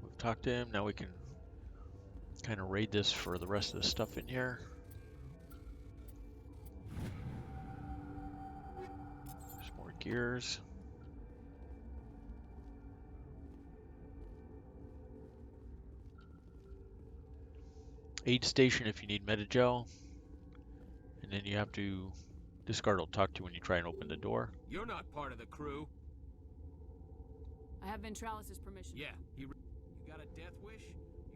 We've talked to him. Now we can kind of raid this for the rest of the stuff in here. There's more gears. Aid station if you need metagel. And then you have to... This guard will talk to you when you try and open the door. You're not part of the crew. I have Ventralis' permission. Yeah, you got a death wish?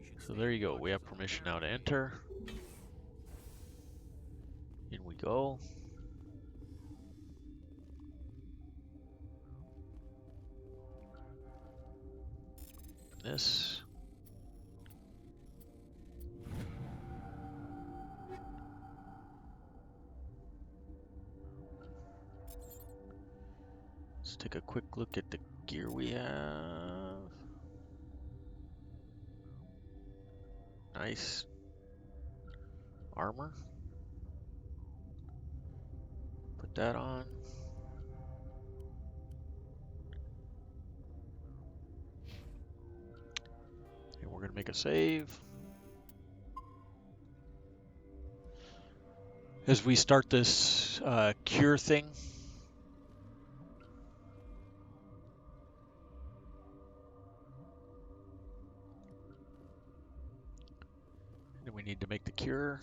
You should So stay there you go. watch We have us on permission the now to barricade. enter. In we go. This. Let's take a quick look at the gear we have. Nice. Armor. Put that on. And we're gonna make a save. As we start this cure thing. And we need to make the cure.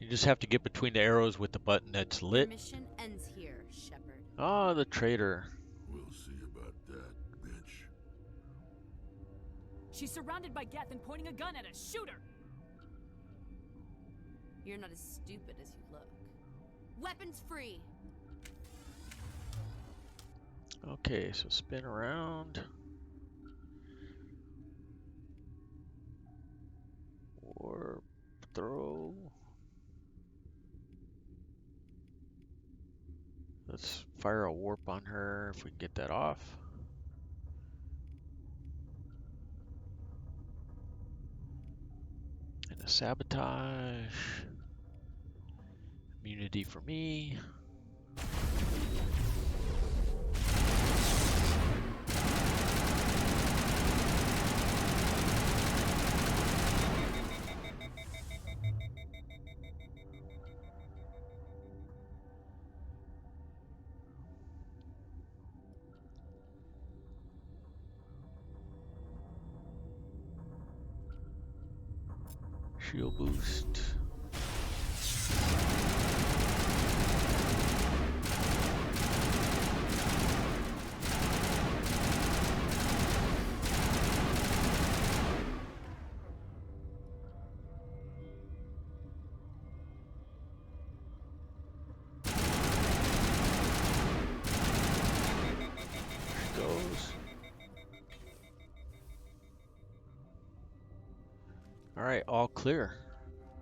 You just have to get between the arrows with the button that's Your lit. mission ends here, Shepard. Ah, the traitor. We'll see about that, bitch. She's surrounded by Geth and pointing a gun at us. Shoot her! You're not as stupid as you look. Weapons free! Okay, so spin around. Or throw. Let's fire a warp on her if we can get that off. And a sabotage. Immunity for me. Shield boost. Goes. All right, all clear.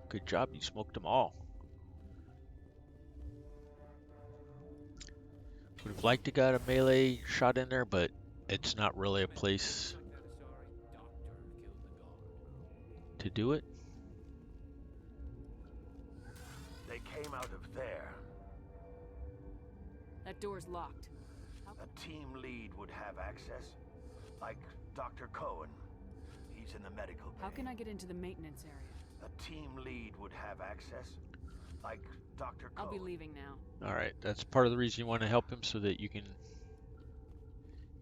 Good job, you smoked them all. Would have liked to got a melee shot in there, but it's not really a place to do it. They came out of there. That door's locked. A team lead would have access. Like Dr. Cohen. He's in the medical bay. How can I get into the maintenance area? A team lead would have access. Like Dr. Cohen. I'll be leaving now. All right, that's part of the reason you want to help him, so that you can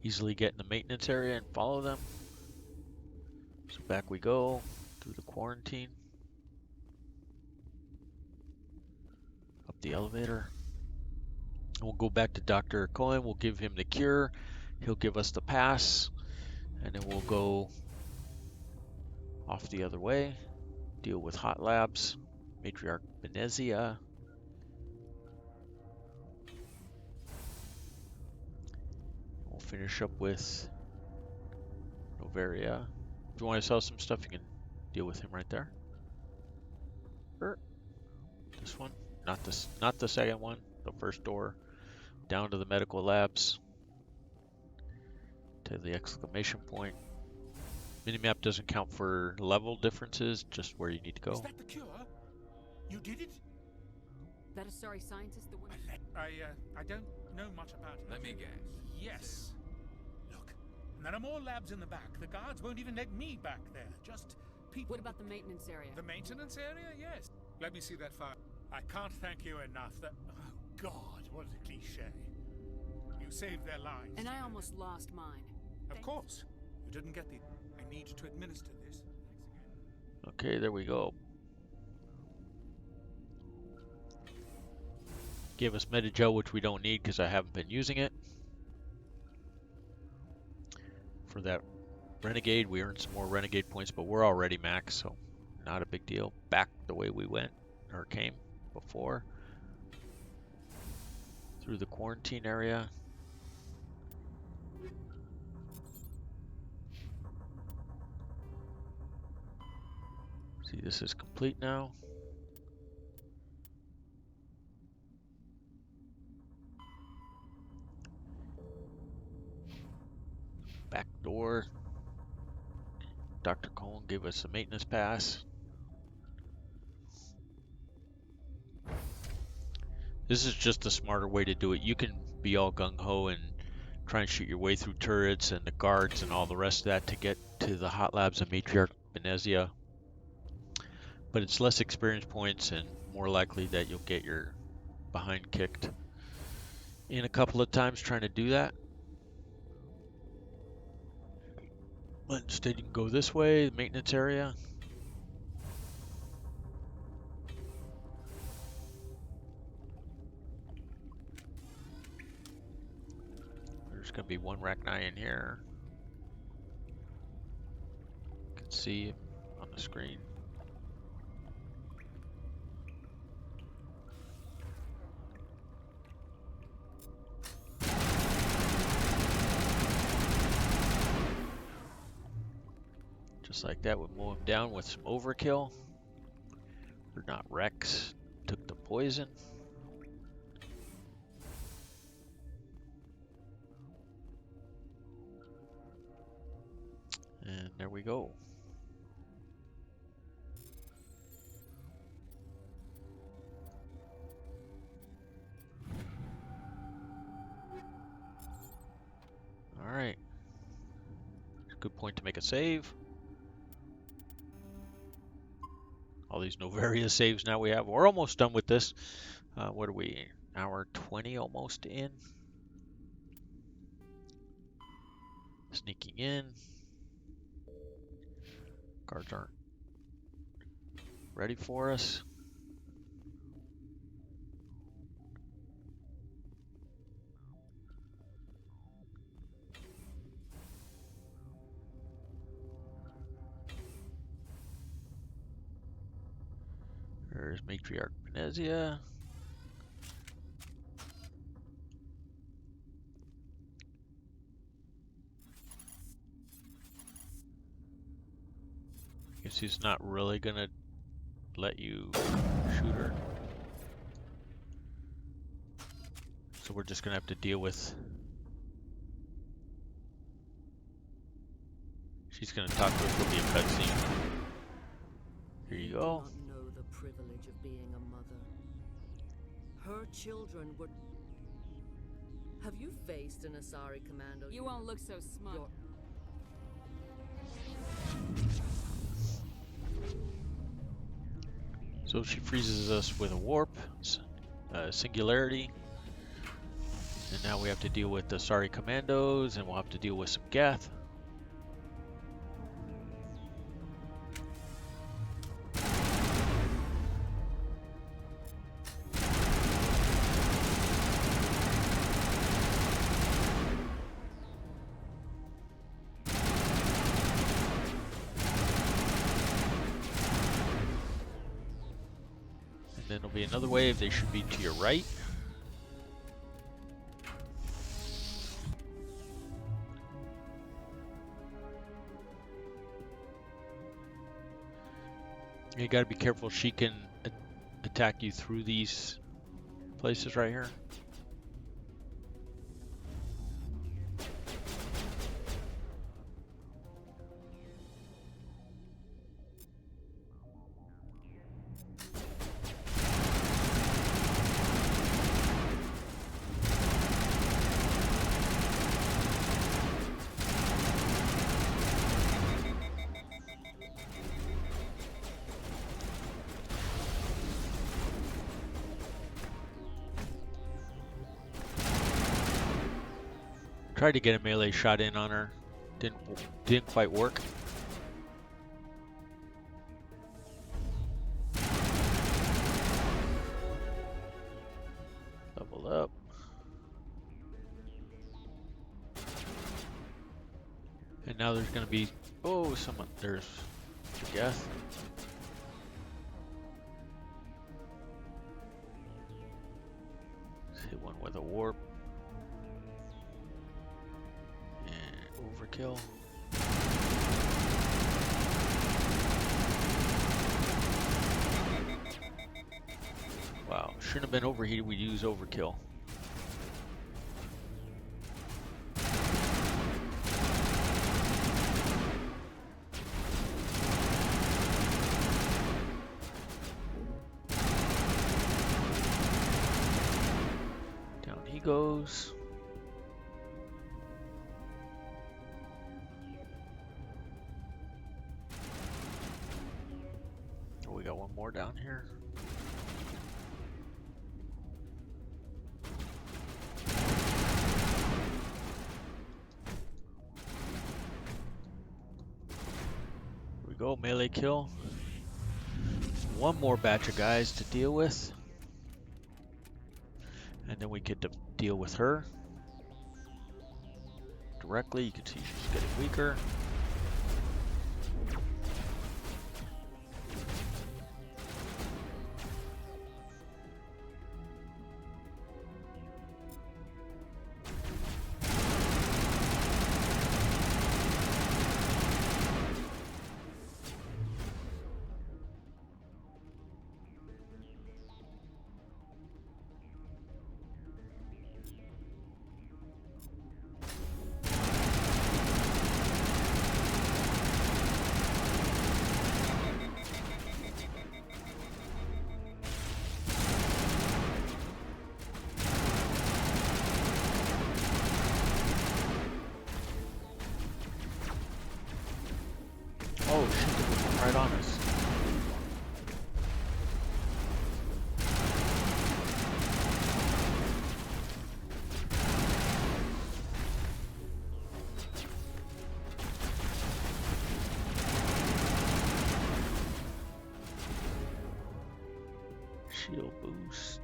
easily get in the maintenance area and follow them. So back we go through the quarantine. Up the elevator. And we'll go back to Dr. Cohen. We'll give him the cure. He'll give us the pass. And then we'll go off the other way. Deal with hot labs. Matriarch Benezia. We'll finish up with Noveria. If you want to sell some stuff, you can deal with him right there. This one, not this, not the second one. The first door, down to the medical labs, to the exclamation point. Minimap doesn't count for level differences, just where you need to go. Is that the cure? You did it? That a sorry scientist that went... I don't know much about it. Let me guess. Yes. Look, there are more labs in the back. The guards won't even let me back there. Just people. What about the maintenance area? The maintenance area? Yes. Let me see that file. I can't thank you enough. That. Oh God, what a cliche. You saved their lives. And I almost lost mine. Of course. You didn't get the. I need to administer this. Okay, there we go. Gave us Metagel, which we don't need because I haven't been using it. For that Renegade, we earned some more Renegade points, but we're already max, so not a big deal. Back the way we went, or came before. Through the quarantine area. See, this is complete now. Back door. Dr. Cohen gave us a maintenance pass. This is just a smarter way to do it. You can be all gung-ho and try and shoot your way through turrets and the guards and all the rest of that to get to the hot labs of Matriarch Benezia. But it's less experience points and more likely that you'll get your behind kicked in a couple of times trying to do that. But instead you can go this way, the maintenance area. There's going to be one Rachni in here. You can see on the screen. Just like that, we'll mow him down with some overkill. Or not Rex, took the poison. And there we go. All right. Good point to make a save. All these Noveria saves now we have. We're almost done with this. What are we? Hour 20 almost in. Sneaking in. Guards aren't ready for us. There's Matriarch Benezia. I guess he's not really gonna let you shoot her. So we're just gonna have to deal with. She's gonna talk to us. There'll be a cutscene. Here you go. Know the privilege of being a mother. Her children would. Have you faced an Asari commando? You won't look so smug. So she freezes us with a warp, singularity, and now we have to deal with the Asari commandos, and we'll have to deal with some Geth. Then there'll be another wave. They should be to your right. You gotta be careful. She can attack you through these places right here. Tried to get a melee shot in on her. Didn't quite work. Level up. And now there's gonna be someone there's Death. Let's hit one with a warp. Overkill. Wow, shouldn't have been overheated. We use overkill. Down he goes. We got one more down here. Here we go, melee kill. One more batch of guys to deal with. And then we get to deal with her. Directly, you can see she's getting weaker. Oh shit, they were right on us. Shield boost.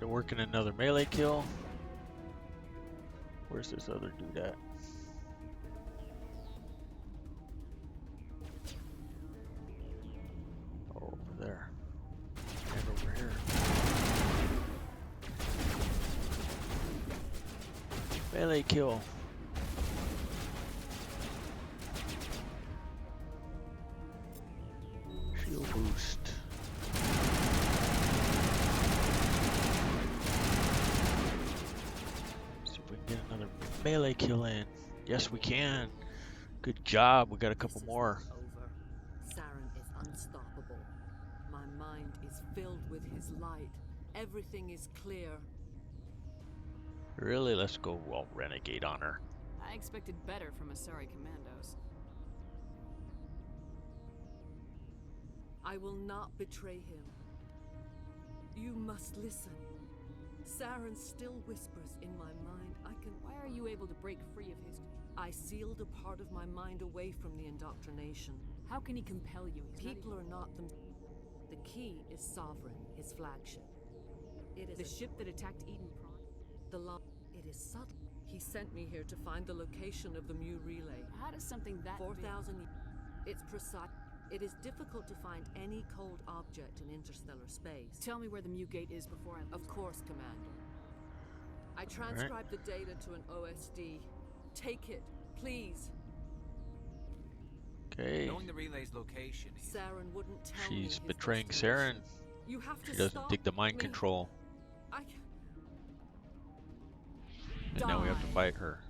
Working another melee kill. Where's this other dude at? Oh, over there. And over here. Melee kill. Shield boost. Melee kill in. Yes, we can. Good job. We got a couple more. Over. Saren is unstoppable. My mind is filled with his light. Everything is clear. Really? Let's go all renegade on her. I expected better from Asari commandos. I will not betray him. You must listen. Saren still whispers in my mind. Why are you able to break free of his... I sealed a part of my mind away from the indoctrination. How can he compel you? People are not them. The key is Sovereign, his flagship. It is the ship that attacked Eden Prime. It is subtle. He sent me here to find the location of the Mu relay. How does something that 4,000 years. It's precise. It is difficult to find any cold object in interstellar space. Tell me where the Mu gate is before I... Of course, Commander. I transcribed the data to an OSD. Take it, please. Okay. Knowing the relay's location. Saren wouldn't tell me. She's his betraying destination. Saren. You have to She doesn't stop dig the mind me. control. I... And now we have to fight her.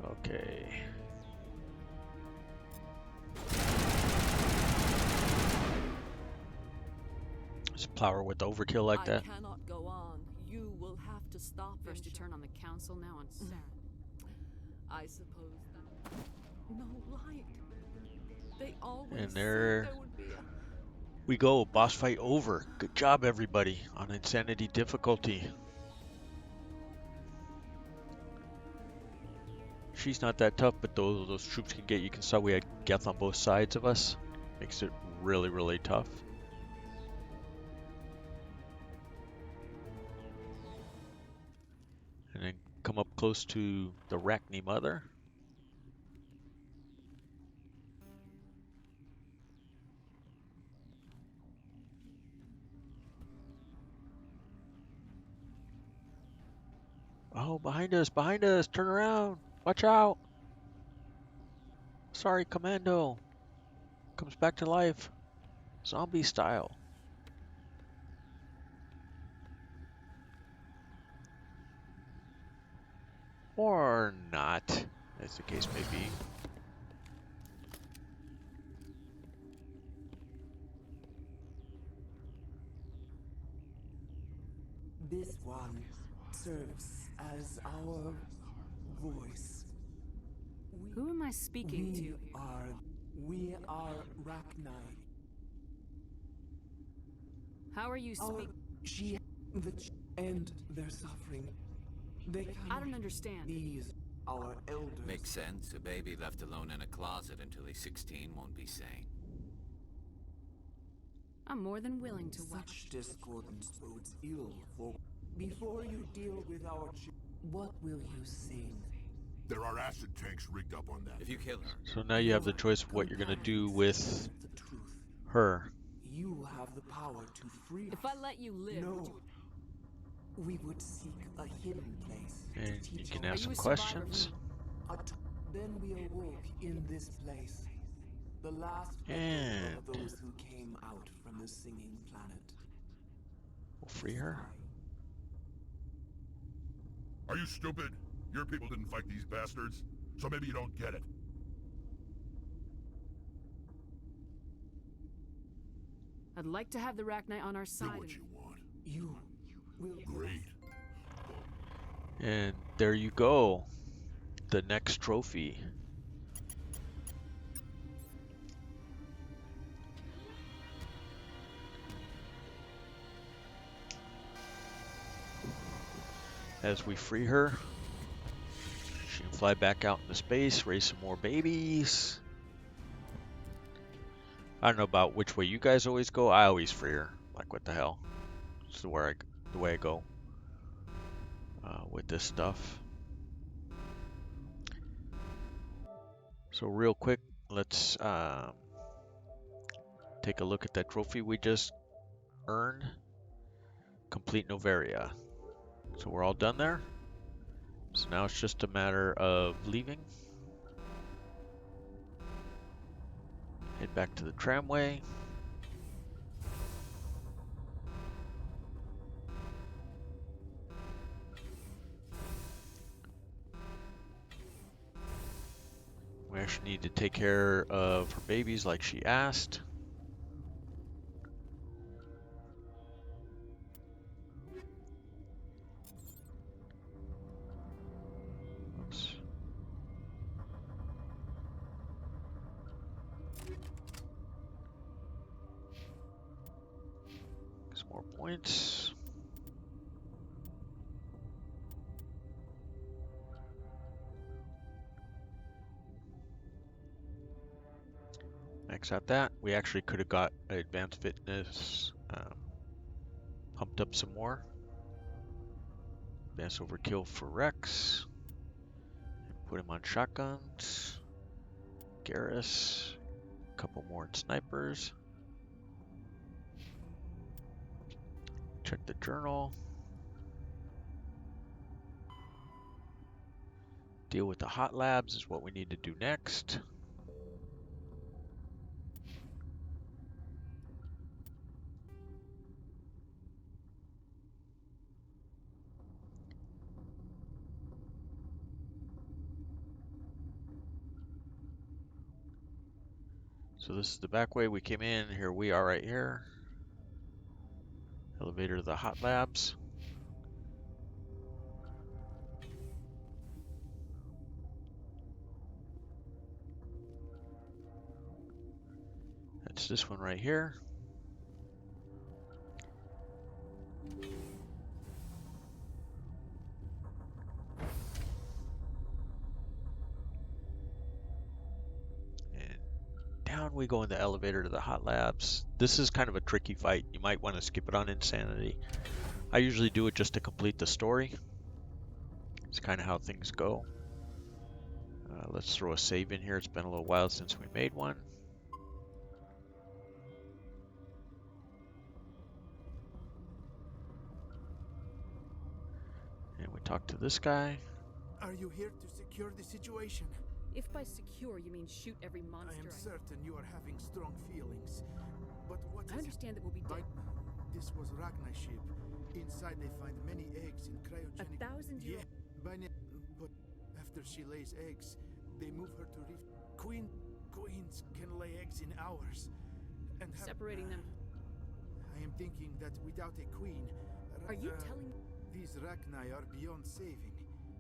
Okay. Just plow her with overkill like that. I cannot go on. You will have to stop. First you turn on the council, now on Saren. I suppose that... No light. They always And said there would be a... we go. Boss fight over. Good job, everybody. On insanity difficulty. She's not that tough, but those troops can get. You can saw we had Geth on both sides of us. Makes it really, really tough. And then come up close to the Arachne Mother. Oh, behind us, turn around, watch out. Sorry, Commando. Comes back to life, zombie style. Or not, as the case may be. This one serves as our voice. Who am I speaking to? We are Rachni. How are you speaking? And their suffering. They I don't understand. These, our elders. Makes sense. A baby left alone in a closet until he's 16 won't be sane. I'm more than willing to watch. Such discordance bodes ill for... Before you deal with our... What will you sing? There are acid tanks rigged up on that. If you kill her... So now you have the choice of what you're going to do with her. You have the power to free us. If I let you live... No. We would seek a hidden place. And you can ask some questions. Then we awoke in this place. The last of those who came out from the singing planet. We'll free her. Are you stupid? Your people didn't fight these bastards, so maybe you don't get it. I'd like to have the Rachni on our side. Do what you want. You will. Great. And there you go. The next trophy. As we free her, she can fly back out into space, raise some more babies. I don't know about which way you guys always go. I always free her. Like, what the hell? It's the way I go with this stuff. So real quick, let's take a look at that trophy we just earned. Complete Noveria. So we're all done there. So now it's just a matter of leaving. Head back to the tramway. We actually need to take care of her babies like she asked. points. Max out that. We actually could have got advanced fitness pumped up some more. Advanced overkill for Rex. Put him on shotguns. Garrus. A couple more snipers. Check the journal. Deal with the hot labs is what we need to do next. So this is the back way we came in. Here we are right here. Elevator to the hot labs. That's this one right here. And down we go in the elevator to the hot labs. This is kind of a tricky fight. You might want to skip it on insanity. I usually do it just to complete the story. It's kind of how things go. Let's throw a save in here. It's been a little while since we made one. And we talk to this guy. Are you here to secure the situation? If by secure you mean shoot every monster. I am certain you are having strong feelings. But what I understand that we'll be dead. This was Ragnar ship. Inside they find many eggs in cryogenic... 1,000 years? Yeah, but after she lays eggs, they move her to reef. Queens can lay eggs in hours. And separating them. I am thinking that without a queen... Are you telling me? These Rachni are beyond saving.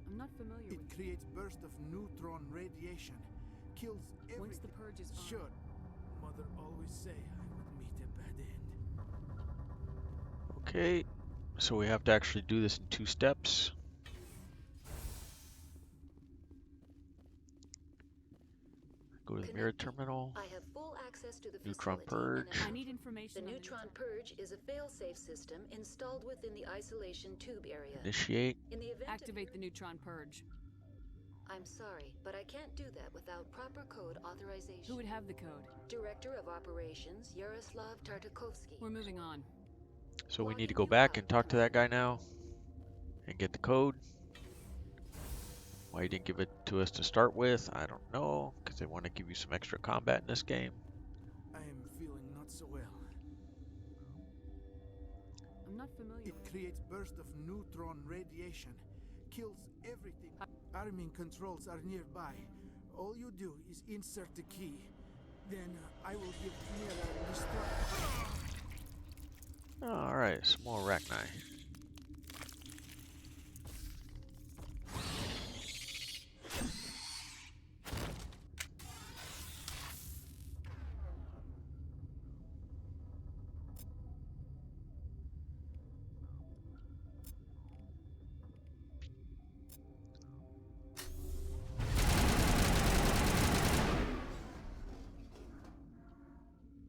I'm not familiar with... It creates burst of neutron radiation. Kills everything. Once the purge is on. Sure. Mother always say I would meet a bad end. Okay. So we have to actually do this in 2 steps. Go to the mirror terminal. I have full access to the Neutron facility. purge. I need information. The neutron purge is a fail-safe system installed within the isolation tube area. Initiate. In the event activate the neutron purge. I'm sorry, but I can't do that without proper code authorization. Who would have the code? Director of Operations, Yaroslav Tartakovsky. We're moving on. So we need to go back and talk to that guy now and get the code. Why he didn't give it to us to start with, I don't know, because they want to give you some extra combat in this game. I am feeling not so well. I'm not familiar. It creates burst of neutron radiation. Kills everything. Arming controls are nearby. All you do is insert the key. Then I will give Mira destruct. Alright, some more Rachni.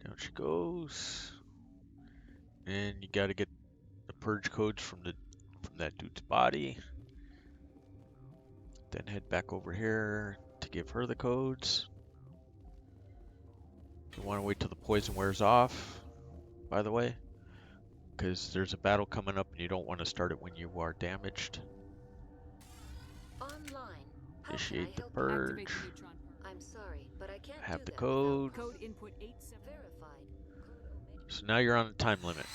Down she goes. And you gotta get the purge codes from that dude's body. Then head back over here to give her the codes. You want to wait till the poison wears off, by the way, because there's a battle coming up and you don't want to start it when you are damaged. Online. Initiate the purge. I'm sorry, but I can't Have do the that code. Code input 87. Verified. So now you're on the time limit.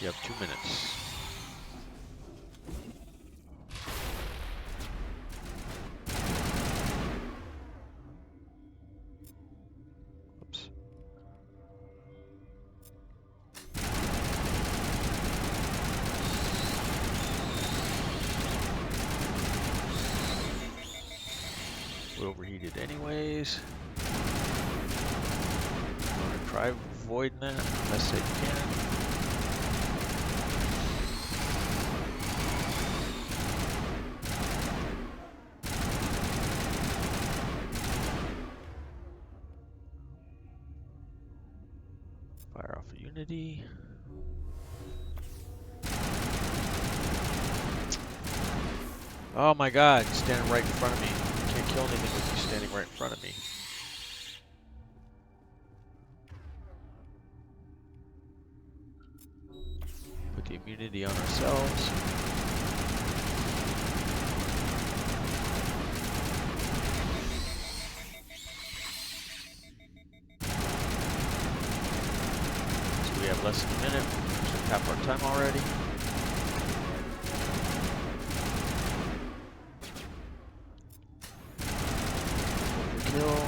You have 2 minutes. Oops. We overheated anyways. I'm gonna try avoiding that best they can. Fire off a Unity. Oh my god, it's standing right in front of me. Can't kill anything with you standing right in front of me. Put the immunity on ourselves. So we have less than a minute. So half our time already. Overkill.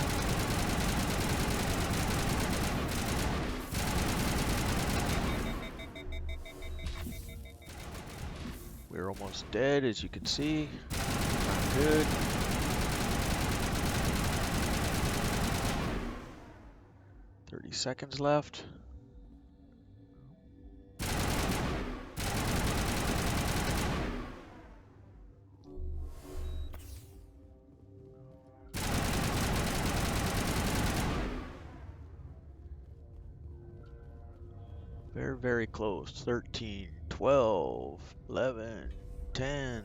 We're almost dead, as you can see. Not good. Seconds left. Very, very close. 13, 12, 11, 10. And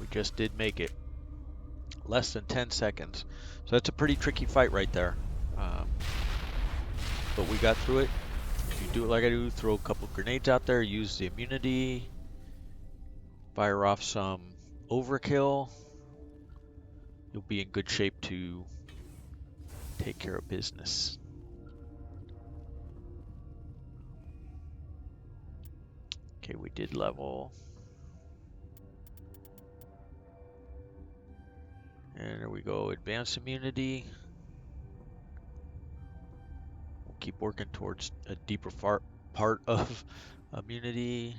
we just did make it. Less than 10 seconds. So that's a pretty tricky fight right there. But we got through it. If you do it like I do, throw a couple grenades out there, use the immunity, fire off some overkill, you'll be in good shape to take care of business. Okay, we did level. And there we go, advanced immunity. We'll keep working towards a deeper part of immunity.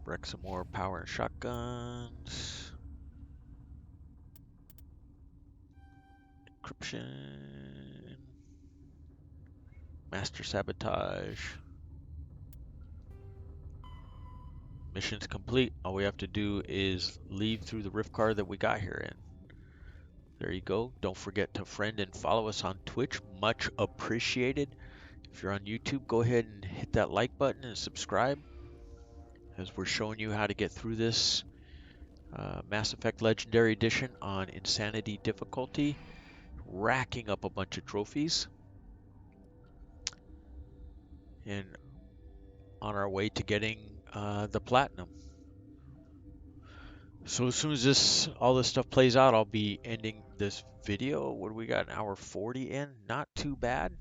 Wreck some more power and shotguns. Encryption. Master sabotage. Mission's complete. All we have to do is leave through the rift car that we got here in. There you go. Don't forget to friend and follow us on Twitch. Much appreciated. If you're on YouTube, go ahead and hit that like button and subscribe, as we're showing you how to get through this Mass Effect Legendary Edition on Insanity difficulty, racking up a bunch of trophies, and on our way to getting the Platinum. So as soon as all this stuff plays out, I'll be ending this video. What do we got? An hour 40 in? Not too bad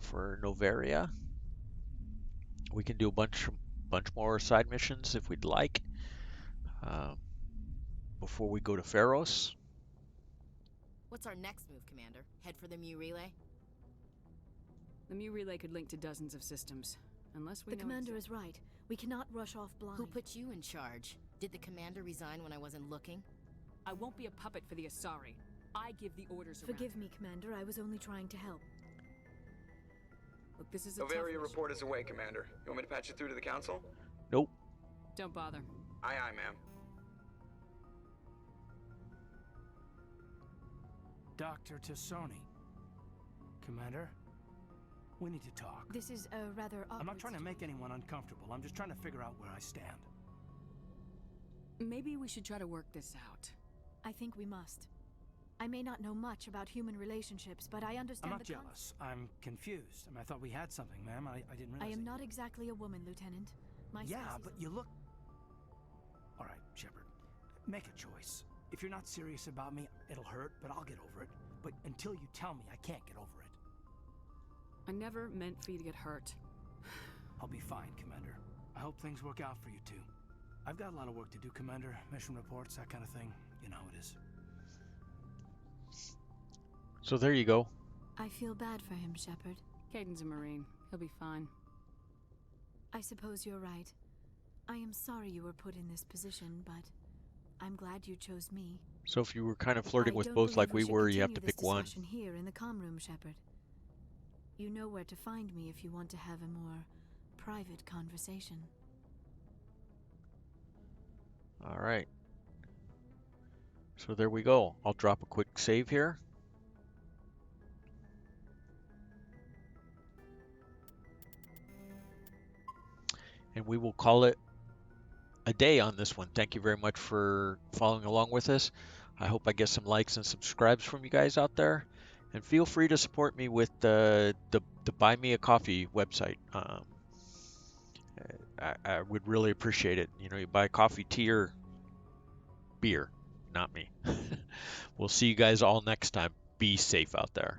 for Noveria. We can do a bunch more side missions if we'd like before we go to Pharos. What's our next move, Commander? Head for the Mu Relay? The Mu Relay could link to dozens of systems. Unless we The commander is right. We cannot rush off blind. Who put you in charge? Did the commander resign when I wasn't looking? I won't be a puppet for the Asari. I give the orders around. Forgive me, Commander. I was only trying to help. Look, this is a Noveria report is away, Commander. You want me to patch it through to the Council? Nope. Don't bother. Aye, aye, ma'am. Dr. Tassoni. Commander, we need to talk. This is a rather awkward... I'm not trying to make anyone uncomfortable. I'm just trying to figure out where I stand. Maybe we should try to work this out. I think we must. I may not know much about human relationships, but I understand I'm not jealous. I'm confused. I thought we had something, ma'am. I didn't realize I am not exactly a woman, Lieutenant. My but you look... All right, Shepard. Make a choice. If you're not serious about me, it'll hurt, but I'll get over it. But until you tell me, I can't get over it. I never meant for you to get hurt. I'll be fine, Commander. I hope things work out for you two. I've got a lot of work to do, Commander. Mission reports, that kind of thing. You know how it is. So there you go. I feel bad for him, Shepard. Caden's a Marine. He'll be fine. I suppose you're right. I am sorry you were put in this position, but I'm glad you chose me. So if you were kind of flirting I with don't both like believe we should were, you have continue to this pick one. discussion here in the comm room, Shepard. You know where to find me if you want to have a more private conversation. All right. So there we go. I'll drop a quick save here. And we will call it a day on this one. Thank you very much for following along with us. I hope I get some likes and subscribes from you guys out there. And feel free to support me with the Buy Me a Coffee website. I would really appreciate it. You know, you buy coffee, tea, or beer, not me. We'll see you guys all next time. Be safe out there.